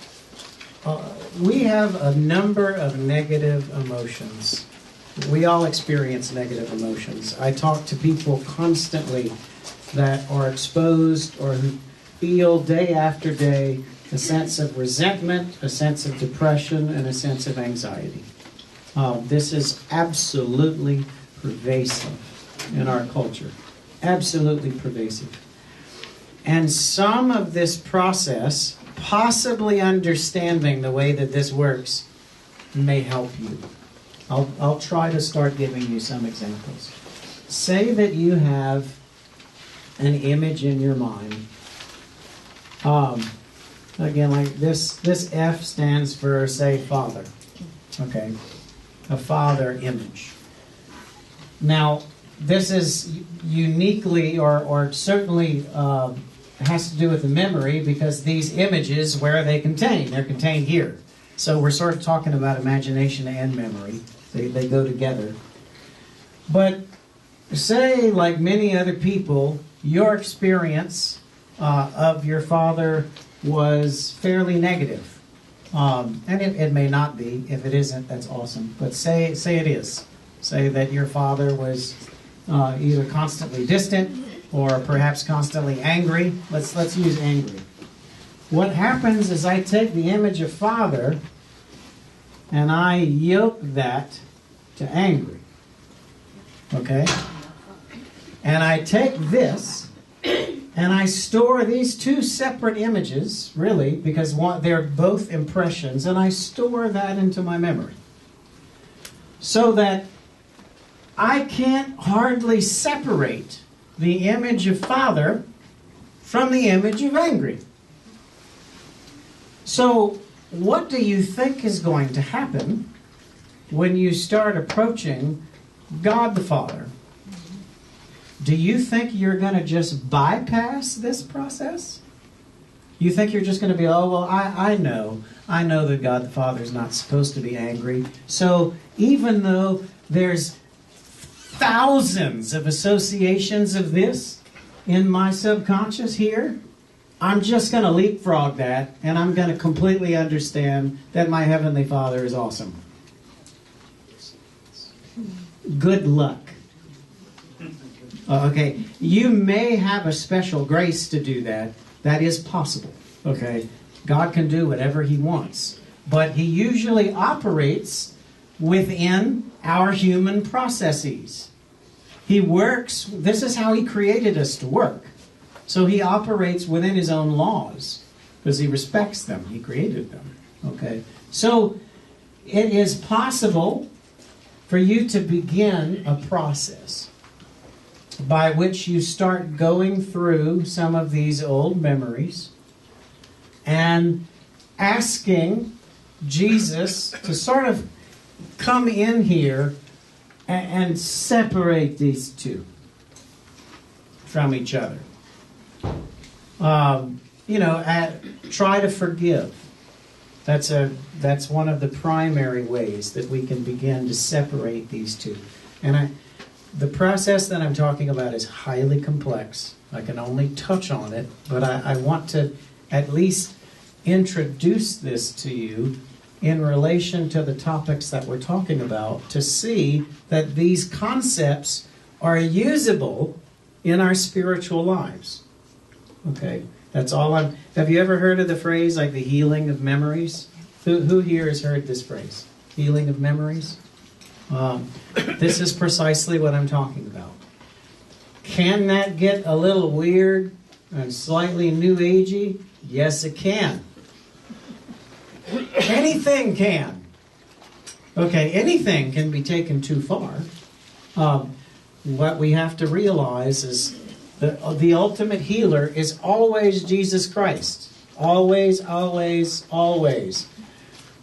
A: we have a number of negative emotions. We all experience negative emotions. I talk to people constantly that are exposed or who feel day after day a sense of resentment, a sense of depression, and a sense of anxiety. This is absolutely pervasive in our culture. Absolutely pervasive. And some of this process, possibly understanding the way that this works, may help you. I'll try to start giving you some examples. Say that you have an image in your mind. Again, like this F stands for, say, father. Okay? A father image. Now, this is uniquely or certainly has to do with the memory, because these images, where are they contained? They're contained here. So we're sort of talking about imagination and memory. They go together. But say, like many other people, your experience of your father was fairly negative. And it may not be. If it isn't, that's awesome. But say it is. Say that your father was either constantly distant or perhaps constantly angry. Let's use angry. What happens is I take the image of father and I yoke that to angry. Okay? And I take this and I store these two separate images, really, because they're both impressions, and I store that into my memory. So that I can't hardly separate the image of father from the image of angry. So, what do you think is going to happen when you start approaching God the Father? Do you think you're going to just bypass this process? You think you're just going to be, oh, well, I know that God the Father is not supposed to be angry. So even though there's thousands of associations of this in my subconscious here, I'm just going to leapfrog that, and I'm going to completely understand that my Heavenly Father is awesome. Good luck. Okay, you may have a special grace to do that. That is possible. Okay, God can do whatever He wants. But He usually operates within our human processes. He works, this is how He created us to work. So He operates within His own laws because He respects them. He created them. Okay, so it is possible for you to begin a process by which you start going through some of these old memories and asking Jesus to sort of come in here and separate these two from each other. Try to forgive. That's one of the primary ways that we can begin to separate these two. And the process that I'm talking about is highly complex. I can only touch on it, but I want to at least introduce this to you in relation to the topics that we're talking about, to see that these concepts are usable in our spiritual lives. Okay, that's all have you ever heard of the phrase, like the healing of memories? Who here has heard this phrase? Healing of memories? This is precisely what I'm talking about. Can that get a little weird and slightly new agey? Yes, it can. Anything can. Okay, anything can be taken too far. What we have to realize is that the ultimate healer is always Jesus Christ. Always, always, always.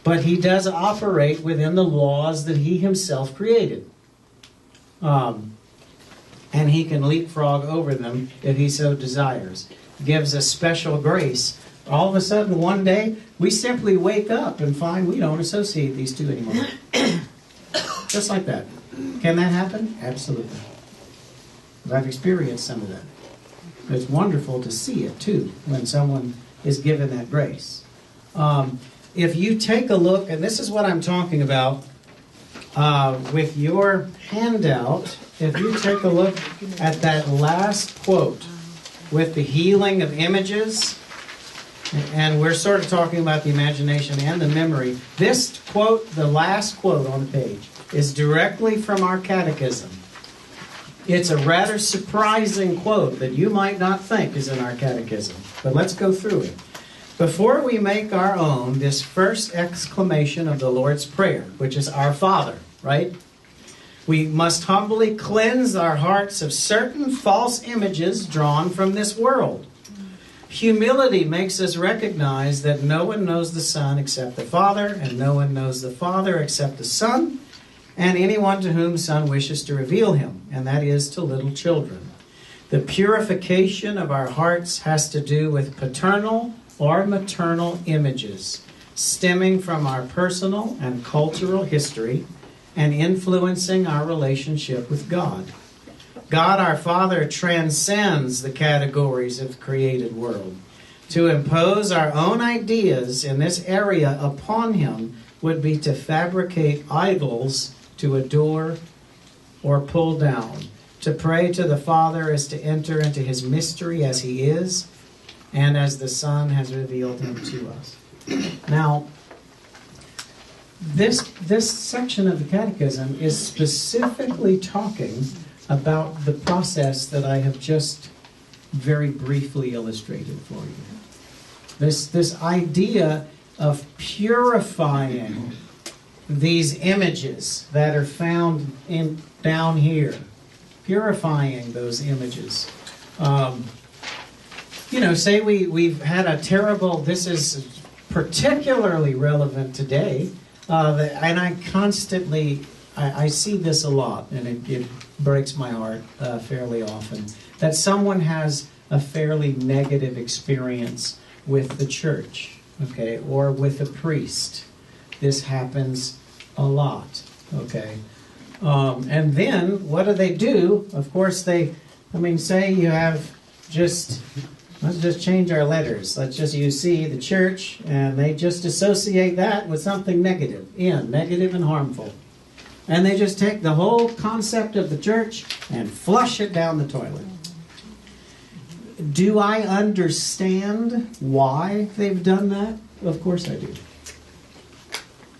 A: But He does operate within the laws that He Himself created. And He can leapfrog over them if He so desires. Gives us special grace. All of a sudden, one day, we simply wake up and find we don't associate these two anymore. Just like that. Can that happen? Absolutely. I've experienced some of that. It's wonderful to see it too when someone is given that grace. If you take a look, and this is what I'm talking about with your handout, if you take a look at that last quote with the healing of images, and we're sort of talking about the imagination and the memory. This quote, the last quote on the page, is directly from our catechism. It's a rather surprising quote that you might not think is in our catechism. But let's go through it. Before we make our own this first exclamation of the Lord's Prayer, which is Our Father, right? We must humbly cleanse our hearts of certain false images drawn from this world. Humility makes us recognize that no one knows the Son except the Father, and no one knows the Father except the Son, and anyone to whom Son wishes to reveal him, and that is to little children. The purification of our hearts has to do with paternal or maternal images, stemming from our personal and cultural history, and influencing our relationship with God. God our Father transcends the categories of the created world. To impose our own ideas in this area upon him would be to fabricate idols to adore or pull down. To pray to the Father is to enter into his mystery as he is, and as the Son has revealed him to us. Now, this section of the Catechism is specifically talking about the process that I have just very briefly illustrated for you. This idea of purifying these images that are found down here, purifying those images. Say we've had a terrible, this is particularly relevant today, and I constantly, I see this a lot, and it breaks my heart fairly often, that someone has a fairly negative experience with the church, okay, or with a priest. This happens a lot, okay. And then, what do? Of course, say you have let's just change our letters. You see the church, and they just associate that with something negative and harmful. And they just take the whole concept of the church and flush it down the toilet. Do I understand why they've done that? Of course I do.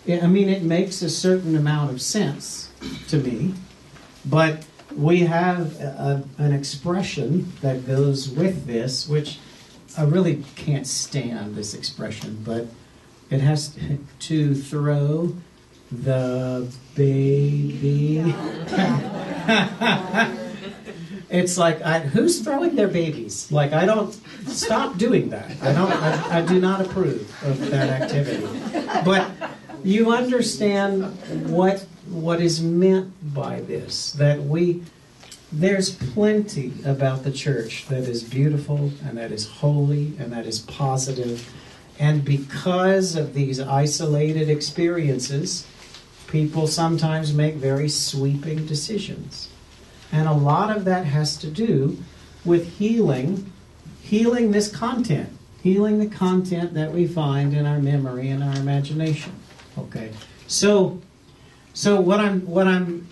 A: It makes a certain amount of sense to me, but we have an expression that goes with this, which I really can't stand this expression, but it has to throw the baby. It's like, who's throwing their babies? Like, I don't, stop doing that. I do not approve of that activity. But you understand what is meant by this, that there's plenty about the church that is beautiful and that is holy and that is positive. And because of these isolated experiences, people sometimes make very sweeping decisions. And a lot of that has to do with healing this content, healing the content that we find in our memory and our imagination. Okay, so what I'm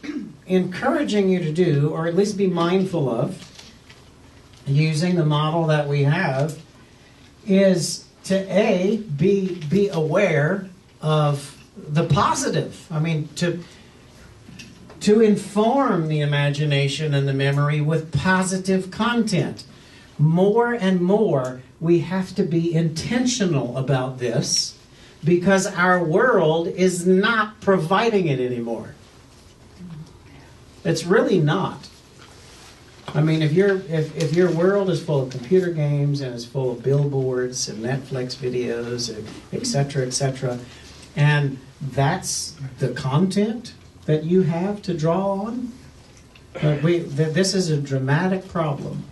A: encouraging you to do, or at least be mindful of, using the model that we have, is to be aware of the positive. To inform the imagination and the memory with positive content. More and more, we have to be intentional about this, because our world is not providing it anymore. It's really not. If your world is full of computer games and is full of billboards and Netflix videos, and etc., and that's the content that you have to draw on, this is a dramatic problem.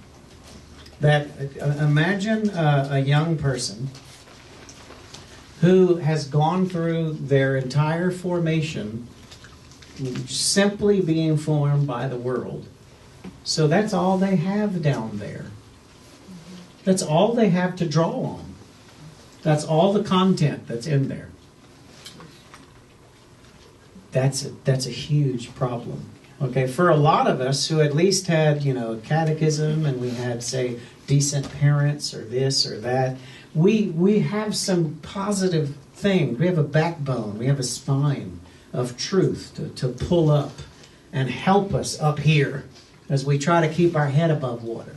A: That imagine a young person who has gone through their entire formation simply being formed by the world. So that's all they have down there. That's all they have to draw on. That's all the content that's in there. That's a huge problem. Okay, for a lot of us who at least had, a catechism, and we had, say, decent parents or this or that, we have some positive thing. We have a backbone. We have a spine of truth to pull up and help us up here as we try to keep our head above water.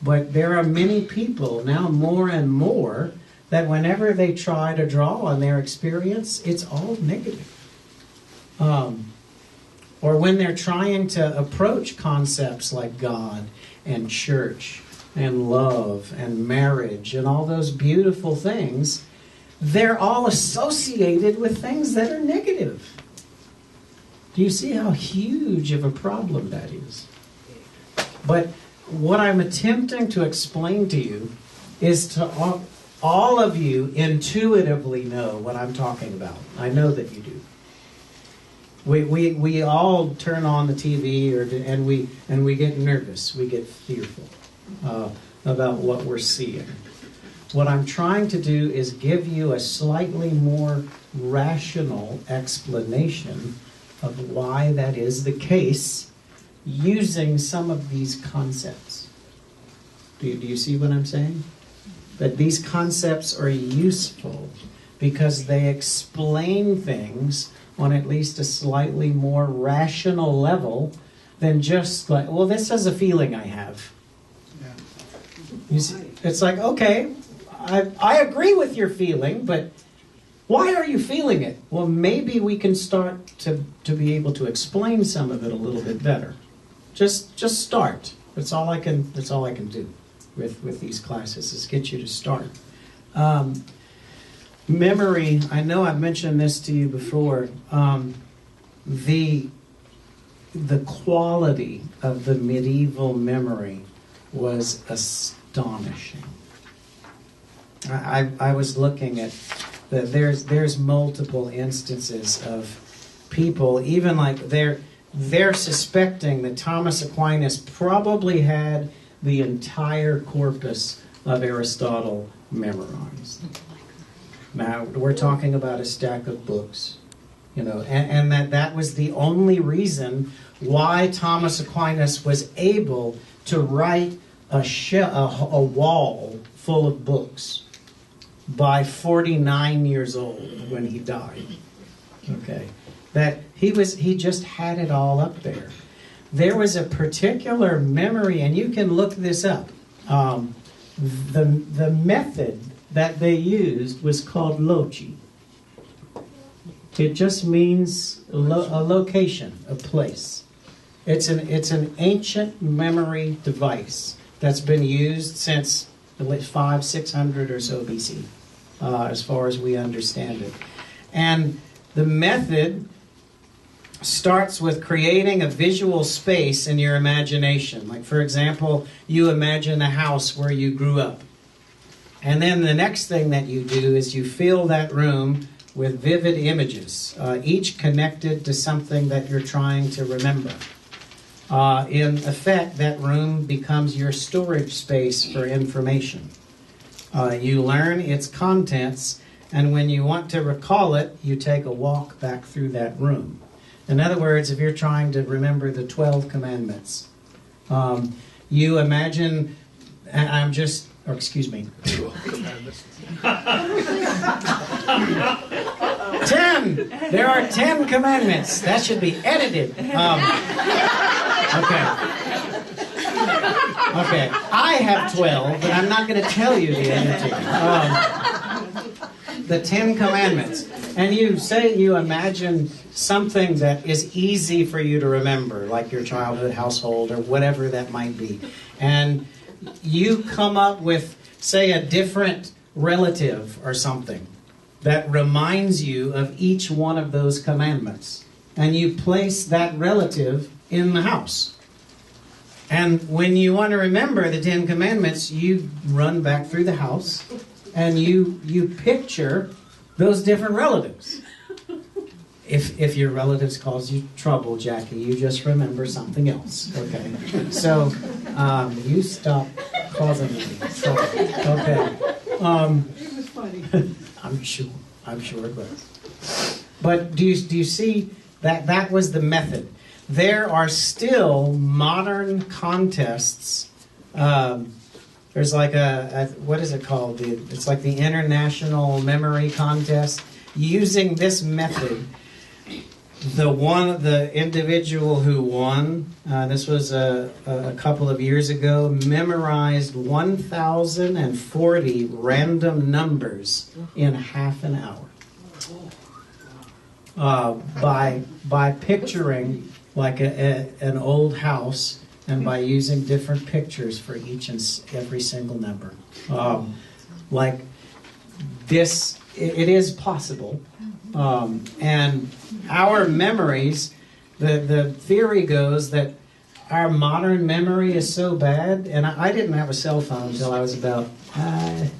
A: But there are many people now, more and more, that whenever they try to draw on their experience, it's all negative. Or when they're trying to approach concepts like God and church and love and marriage and all those beautiful things, they're all associated with things that are negative. Do you see how huge of a problem that is? But what I'm attempting to explain to you is to all of you intuitively know what I'm talking about. I know that you do. We all turn on the TV and we get nervous. We get fearful about what we're seeing. What I'm trying to do is give you a slightly more rational explanation of why that is the case using some of these concepts. Do you see what I'm saying? That these concepts are useful because they explain things on at least a slightly more rational level than just like, well, this is a feeling I have. You see, it's like, okay, I agree with your feeling, but why are you feeling it? Well, maybe we can start to be able to explain some of it a little bit better. Just start. That's all I can do with these classes, is get you to start. Memory, I know I've mentioned this to you before. The quality of the medieval memory was astonishing. I was looking at that. There's multiple instances of people, even like they're suspecting that Thomas Aquinas probably had the entire corpus of Aristotle memorized. Now, we're talking about a stack of books, and that was the only reason why Thomas Aquinas was able to write a wall full of books by 49 years old when he died. Okay, that he just had it all up there. There was a particular memory, and you can look this up. The method that they used was called loci. It just means a location, a place. It's an ancient memory device that's been used since 500-600 or so BC, as far as we understand it. And the method starts with creating a visual space in your imagination. Like, for example, you imagine a house where you grew up. And then the next thing that you do is you fill that room with vivid images, each connected to something that you're trying to remember. In effect, that room becomes your storage space for information. You learn its contents, and when you want to recall it, you take a walk back through that room. In other words, if you're trying to remember the 12 commandments, you imagine, excuse me. 10! There are 10 commandments. That should be edited. Okay. I have 12, but I'm not going to tell you the editing. The 10 commandments. And you imagine something that is easy for you to remember, like your childhood household or whatever that might be. And you come up with, say, a different relative or something that reminds you of each one of those commandments. And you place that relative in the house. And when you want to remember the 10 commandments, you run back through the house and you picture those different relatives. if your relatives cause you trouble, Jackie, you just remember something else. Okay. So you stop causing me trouble. Okay.
G: It was funny.
A: I'm sure it was. But do you see that was the method? There are still modern contests. There's like a what is it called? It's like the International Memory Contest. Using this method, the individual who won, this was a couple of years ago, memorized 1,040 random numbers in half an hour. By picturing like an old house, and by using different pictures for each and every single number. Like this, it is possible. And our memories, the theory goes that our modern memory is so bad, and I didn't have a cell phone until I was about, that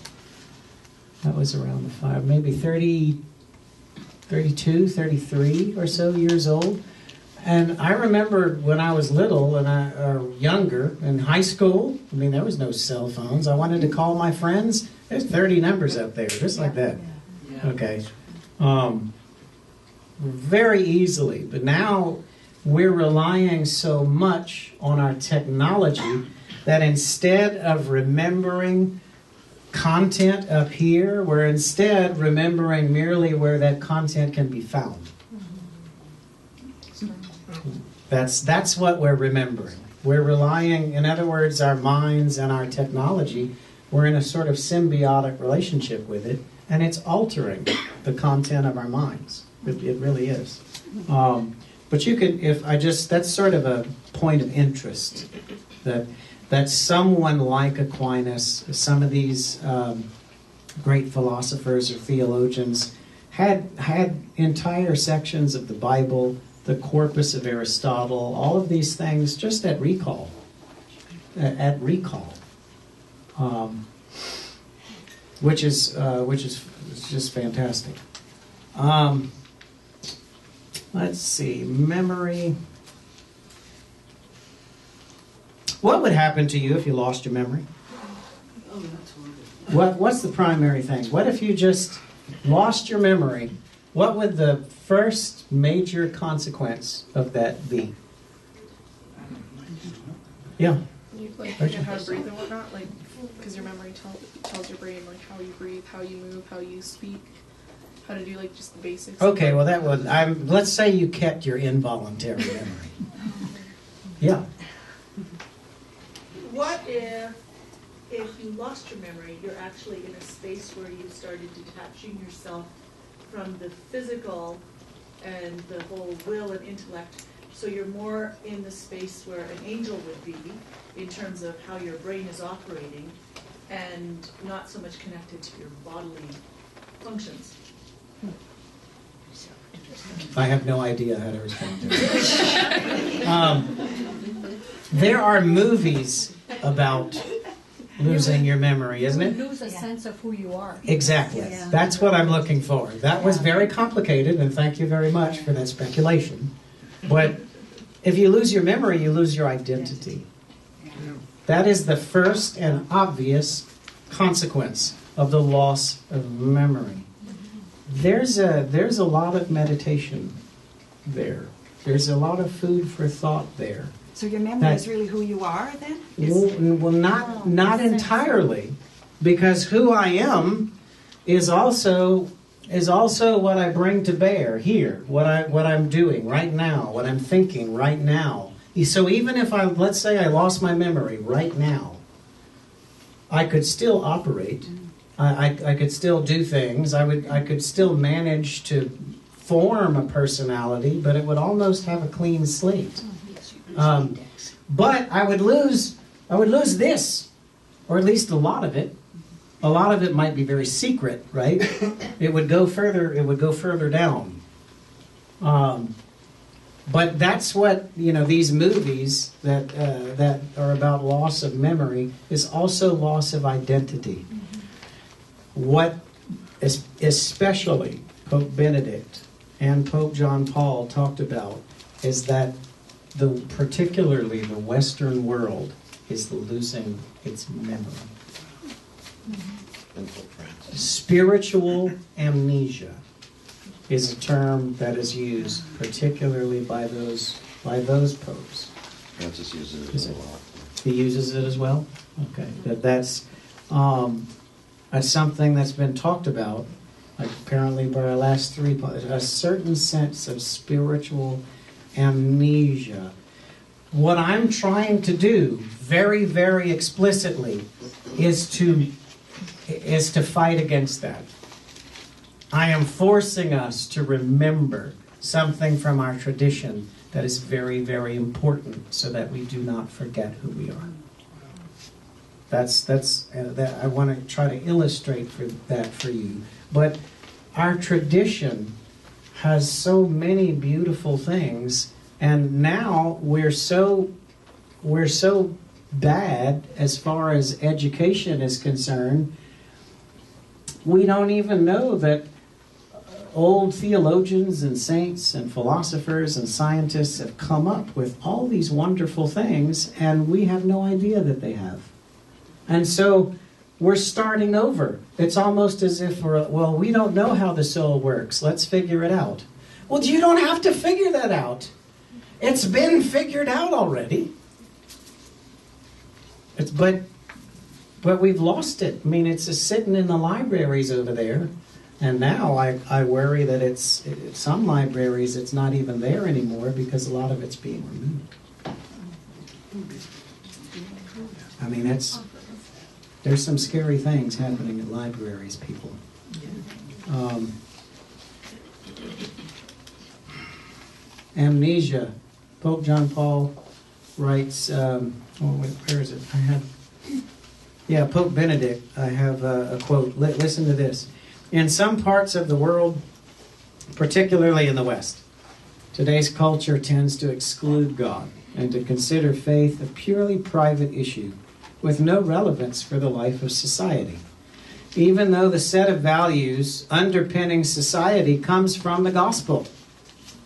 A: was around the five, maybe 32, 33 or so years old. And I remember when I was little or younger, in high school, I mean, there was no cell phones. I wanted to call my friends. There's 30 numbers up there, just like that. Okay. Very easily. But now we're relying so much on our technology that instead of remembering content up here, we're instead remembering merely where that content can be found. That's what we're remembering. We're relying, in other words, our minds and our technology, we're in a sort of symbiotic relationship with it, and it's altering the content of our minds. It really is. But you could, that's sort of a point of interest, that someone like Aquinas, some of these great philosophers or theologians, had entire sections of the Bible, the corpus of Aristotle, all of these things just at recall. Which is just fantastic. Let's see, memory. What would happen to you if you lost your memory?
G: Oh, that's horrible.
A: What's the primary thing? What if you just lost your memory? What would the first major consequence of that be? Yeah.
H: You forget how to breathe and whatnot, like, because your memory tells your brain like how you breathe, how you move, how you speak, how to do like just the basics.
A: Okay, well that would. Let's say you kept your involuntary memory. Yeah.
D: What if you lost your memory, you're actually in a space where you started detaching yourself from the physical and the whole will and intellect, so you're more in the space where an angel would be in terms of how your brain is operating and not so much connected to your bodily functions?
A: I have no idea how to respond to it. There are movies about losing your memory, isn't
B: You
A: it?
B: lose a sense of who you are.
A: Exactly.
B: Yeah.
A: That's what I'm looking for. That was very complicated, and thank you very much for that speculation. But if you lose your memory, you lose your identity. That is the first and obvious consequence of the loss of memory. There's a lot of meditation there. There's a lot of food for thought there.
G: So your memory is really who you are then?
A: Well, not entirely, because who I am is also what I bring to bear here, what I'm doing right now, what I'm thinking right now. So even if let's say I lost my memory right now, I could still operate. I could still do things. I could still manage to form a personality, but it would almost have a clean slate. But I would lose this, or at least a lot of it. A lot of it might be very secret, right? It would go further down. But that's what these movies that are about loss of memory is also loss of identity. What especially Pope Benedict and Pope John Paul talked about is that particularly the Western world is losing its memory. Spiritual amnesia is a term that is used particularly by those popes.
I: Francis uses it a lot.
A: He uses it as well? Okay. That's something that's been talked about, like apparently by our last three, a certain sense of spiritual amnesia. What I'm trying to do very, very explicitly is to fight against that. I am forcing us to remember something from our tradition that is very, very important so that we do not forget who we are. That I want to try to illustrate that for you. But our tradition has so many beautiful things, and now we're so bad as far as education is concerned. We don't even know that old theologians and saints and philosophers and scientists have come up with all these wonderful things, and we have no idea that they have. And so we're starting over. It's almost as if we don't know how the soul works. Let's figure it out. Well, you don't have to figure that out. It's been figured out already. But we've lost it. I mean, it's just sitting in the libraries over there. And now I worry that some libraries it's not even there anymore because a lot of it's being removed. I mean, there's some scary things happening at libraries, people. Amnesia. Pope John Paul writes, where is it? Pope Benedict, I have a quote. Listen to this. In some parts of the world, particularly in the West, today's culture tends to exclude God and to consider faith a purely private issue with no relevance for the life of society, even though the set of values underpinning society comes from the gospel.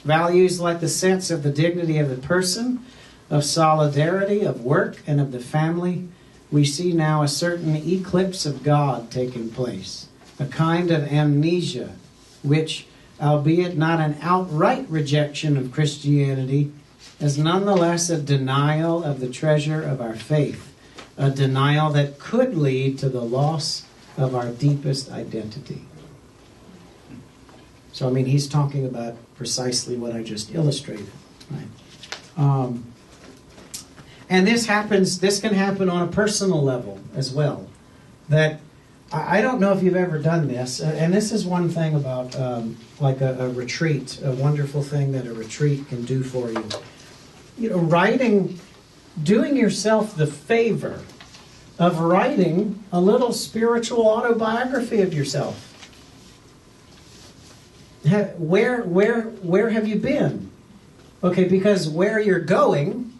A: Values like the sense of the dignity of the person, of solidarity, of work, and of the family. We see now a certain eclipse of God taking place, a kind of amnesia, which, albeit not an outright rejection of Christianity, is nonetheless a denial of the treasure of our faith, a denial that could lead to the loss of our deepest identity. So, I mean, he's talking about precisely what I just illustrated. Right? And this can happen on a personal level as well. That I don't know if you've ever done this, and this is one thing about like a retreat, a wonderful thing that a retreat can do for you. You know, doing yourself the favor of writing a little spiritual autobiography of yourself. Where have you been? Okay, because where you're going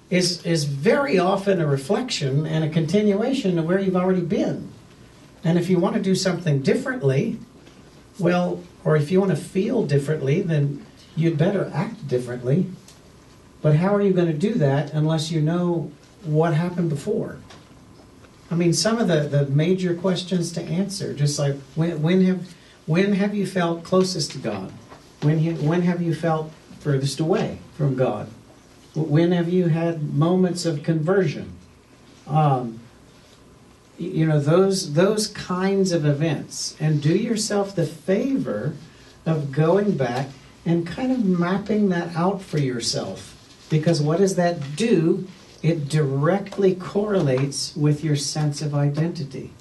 A: is very often a reflection and a continuation of where you've already been. And if you want to do something differently, or if you want to feel differently, then you'd better act differently. But how are you going to do that unless you know what happened before? I mean, some of the major questions to answer, just like when have you felt closest to God? When have you felt furthest away from God? When have you had moments of conversion? Those kinds of events. And do yourself the favor of going back and kind of mapping that out for yourself. Because what does that do? It directly correlates with your sense of identity.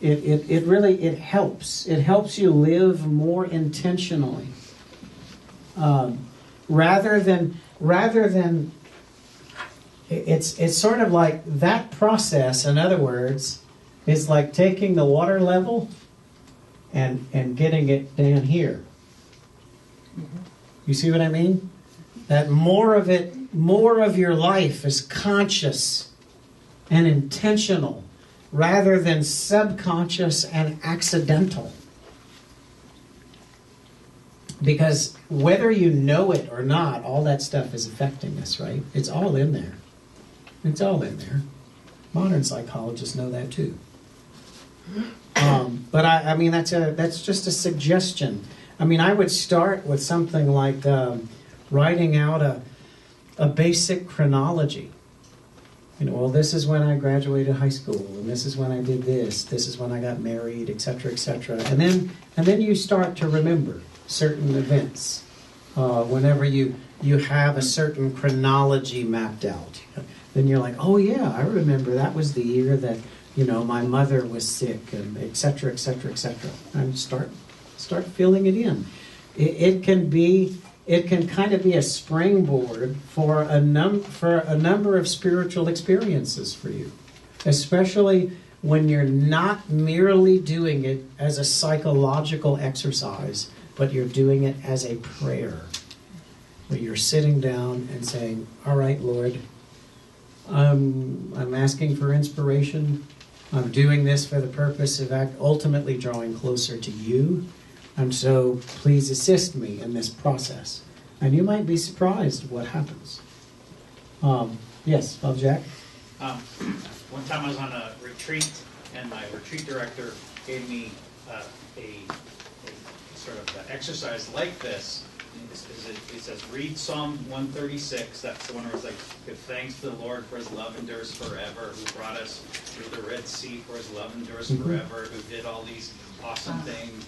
A: It really helps. It helps you live more intentionally. Rather than it's sort of like that process, in other words, is like taking the water level and getting it down here. You see what I mean? That more of your life is conscious and intentional rather than subconscious and accidental. Because whether you know it or not, all that stuff is affecting us, right? It's all in there. It's all in there. Modern psychologists know that too. But I mean, that's just a suggestion. I mean, I would start with something like writing out a basic chronology. You know, well, this is when I graduated high school, and this is when I did this. This is when I got married, etc., etc. And then you start to remember certain events whenever you have a certain chronology mapped out. Then you're like, oh yeah, I remember that was the year that, you know, my mother was sick, and etc., etc., etc. And start filling it in. It can kind of be a springboard for a number of spiritual experiences for you, especially when you're not merely doing it as a psychological exercise, but you're doing it as a prayer, where you're sitting down and saying, all right, Lord, I'm asking for inspiration. I'm doing this for the purpose of ultimately drawing closer to you. And so please assist me in this process. And you might be surprised what happens. Yes, Bob Jack?
F: One time I was on a retreat, and my retreat director gave me a sort of exercise like this. It says, read Psalm 136. That's the one where it's like, give thanks to the Lord for his love endures forever, who brought us through the Red Sea, for his love endures forever, who did all these awesome things.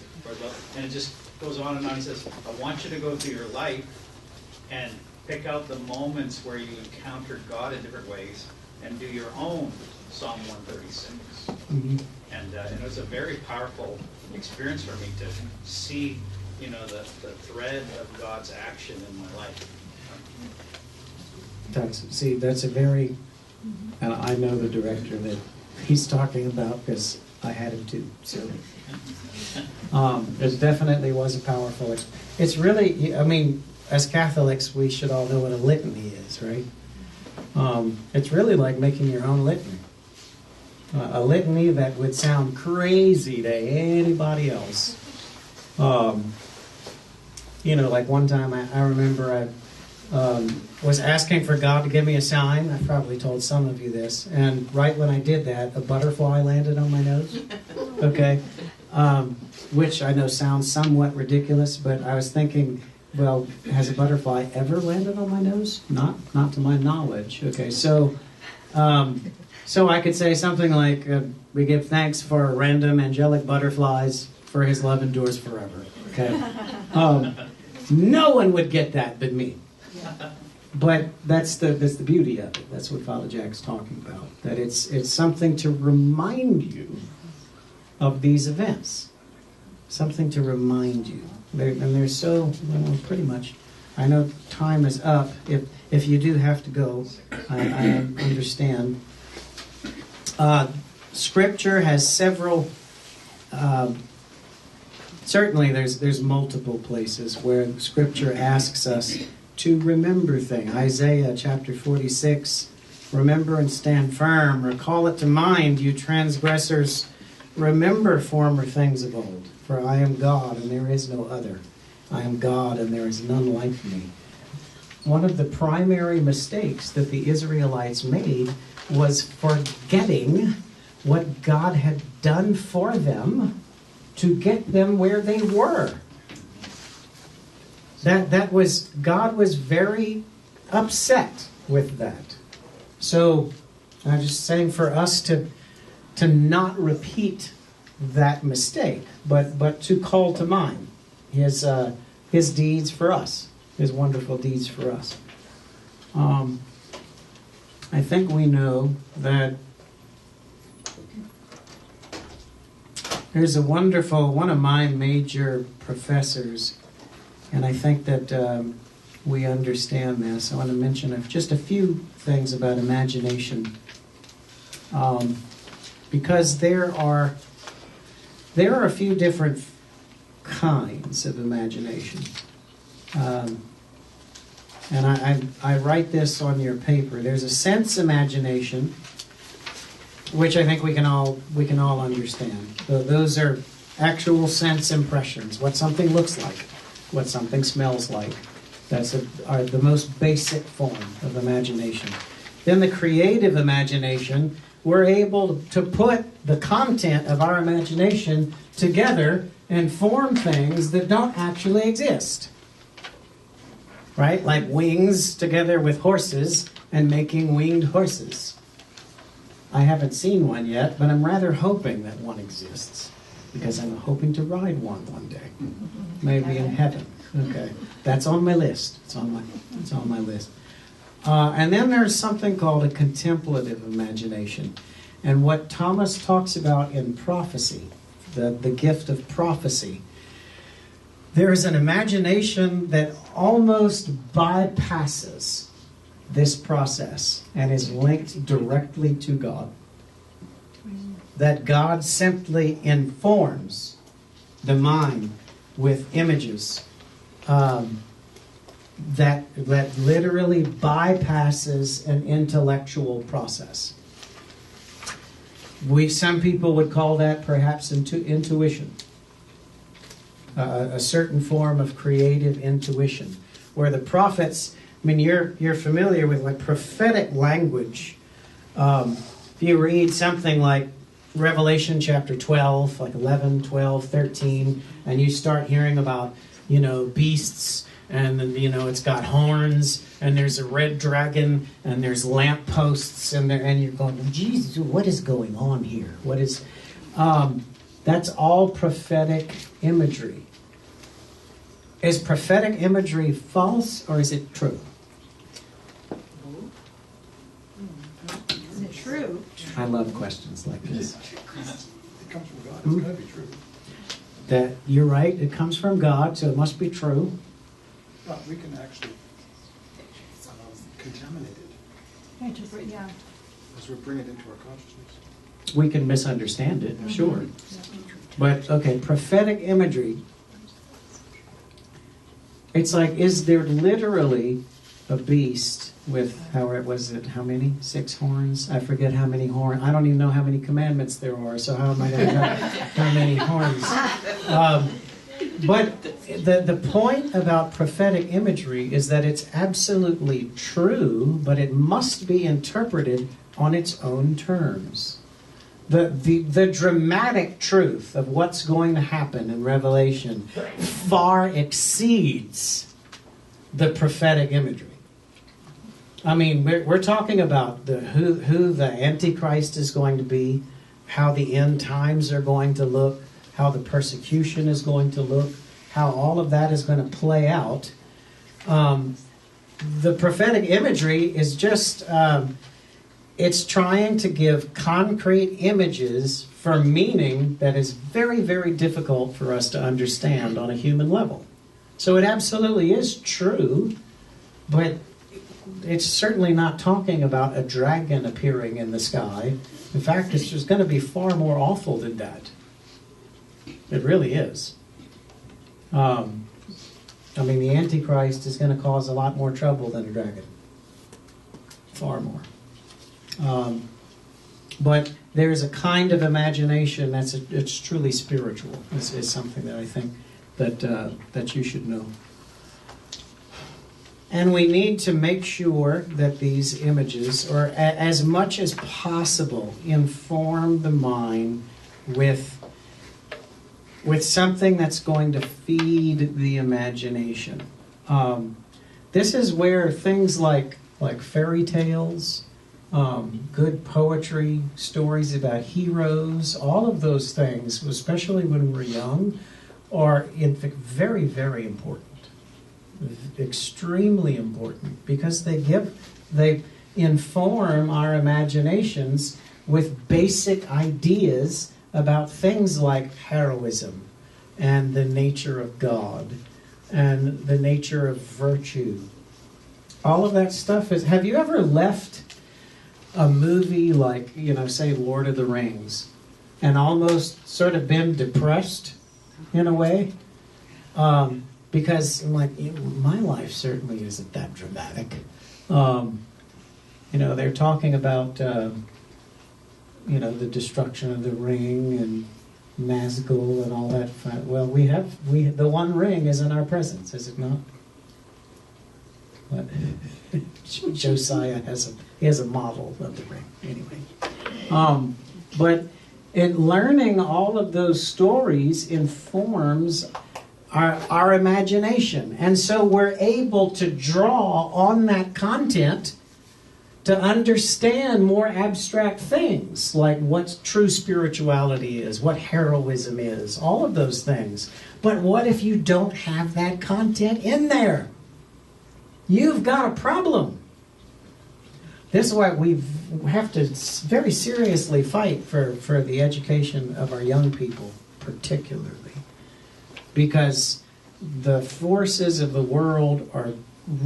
F: And it just goes on and on. He says, I want you to go through your life and pick out the moments where you encountered God in different ways and do your own Psalm 136.
A: Mm-hmm.
F: And it was a very powerful experience for me to see, you know, the thread of God's action in my life.
A: That's a very, and I know the director that he's talking about because I had him too. So it definitely was a powerful. It's really, I mean, as Catholics, we should all know what a litany is, right? It's really like making your own litany. A litany that would sound crazy to anybody else. You know, like one time I remember I was asking for God to give me a sign. I've probably told some of you this. And right when I did that, a butterfly landed on my nose. Okay? Which I know sounds somewhat ridiculous, but I was thinking, well, has a butterfly ever landed on my nose? Not to my knowledge. Okay, so I could say something like, we give thanks for random angelic butterflies, for his love endures forever. Okay? No one would get that but me. But that's the beauty of it. That's what Father Jack's talking about. That it's something to remind you of these events. Something to remind you. And they're so, well, pretty much, I know time is up. If you do have to go, I understand. Scripture has several, certainly there's multiple places where Scripture asks us to remember things. Isaiah chapter 46, remember and stand firm. Recall it to mind, you transgressors. Remember former things of old. For I am God and there is no other. I am God and there is none like me. One of the primary mistakes that the Israelites made was forgetting what God had done for them to get them where they were. God was very upset with that. So I'm just saying for us to not repeat that mistake, but to call to mind his deeds for us, his wonderful deeds for us. I think we know that there's one of my major professors, and I think that we understand this. I want to mention just a few things about imagination, because there are a few different kinds of imagination. And I write this on your paper. There's a sense imagination, which I think we can all understand. Those are actual sense impressions, what something looks like. what something smells like. That's the most basic form of imagination. Then the creative imagination, we're able to put the content of our imagination together and form things that don't actually exist. Right? Like wings together with horses and making winged horses. I haven't seen one yet, but I'm rather hoping that one exists. Because I'm hoping to ride one day. Maybe in heaven. Okay. That's on my list. It's on my list. And then there's something called a contemplative imagination. And what Thomas talks about in prophecy, the gift of prophecy, there is an imagination that almost bypasses this process and is linked directly to God. That God simply informs the mind with images that literally bypasses an intellectual process. Some people would call that perhaps intuition, a certain form of creative intuition, where the prophets. I mean, you're familiar with like prophetic language. If you read something like Revelation chapter 12, like 11, 12, 13, and you start hearing about, beasts, and, it's got horns, and there's a red dragon, and there's lamp posts, and you're going, Jesus, what is going on here? What is... that's all prophetic imagery. Is prophetic imagery false, or is it true?
G: Is it true?
A: I love questions like this.
J: It comes from God. It's got to be true.
A: That you're right, it comes from God, so it must be true.
J: But we can actually contaminate it
G: Yeah.
J: as we bring it into our consciousness.
A: We can misunderstand it, sure. But, okay, prophetic imagery. It's like, is there literally a beast with, how many? 6 horns? I forget how many horns. I don't even know how many commandments there are, so how am I going to know how many horns? But the point about prophetic imagery is that it's absolutely true, but it must be interpreted on its own terms. The dramatic truth of what's going to happen in Revelation far exceeds the prophetic imagery. I mean, we're talking about who the Antichrist is going to be, how the end times are going to look, how the persecution is going to look, how all of that is going to play out. The prophetic imagery is just, it's trying to give concrete images for meaning that is very, very difficult for us to understand on a human level. So it absolutely is true, but it's certainly not talking about a dragon appearing in the sky. In fact, it's just going to be far more awful than that. It really is. I mean, the Antichrist is going to cause a lot more trouble than a dragon. Far more. But there's a kind of imagination it's truly spiritual. This is something that I think that you should know. And we need to make sure that these images, or as much as possible, inform the mind with something that's going to feed the imagination. This is where things like fairy tales, good poetry, stories about heroes, all of those things, especially when we're young, are in fact very, very important. Extremely important, because they inform our imaginations with basic ideas about things like heroism and the nature of God and the nature of virtue. All of that stuff is... Have you ever left a movie like, say Lord of the Rings and almost sort of been depressed in a way? Because I'm like, my life certainly isn't that dramatic. They're talking about, the destruction of the ring, and Nazgul and all that. Well, the One Ring is in our presence, is it not? But Josiah has a model of the ring. Anyway, but learning all of those stories informs our imagination, and so we're able to draw on that content to understand more abstract things, like what true spirituality is, what heroism is, all of those things. But what if you don't have that content in there? You've got a problem. This is why we have to very seriously fight for the education of our young people, particularly. Because the forces of the world are,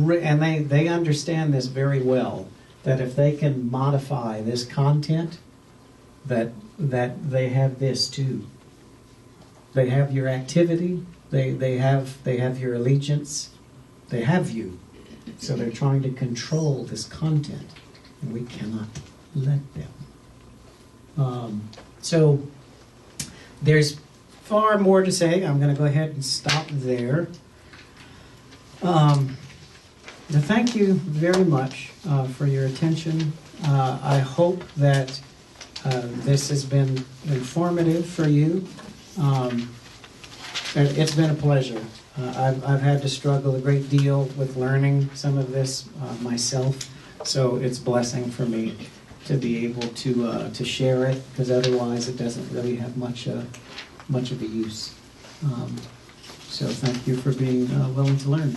A: and they understand this very well, that if they can modify this content, that they have this too. They have your activity, they have your allegiance, they have you. So they're trying to control this content, and we cannot let them. So there's far more to say. I'm going to go ahead and stop there. Thank you very much for your attention. I hope that this has been informative for you. It's been a pleasure. I've had to struggle a great deal with learning some of this myself, so it's a blessing for me to be able to share it, because otherwise it doesn't really have much of a use. So thank you for being willing to learn.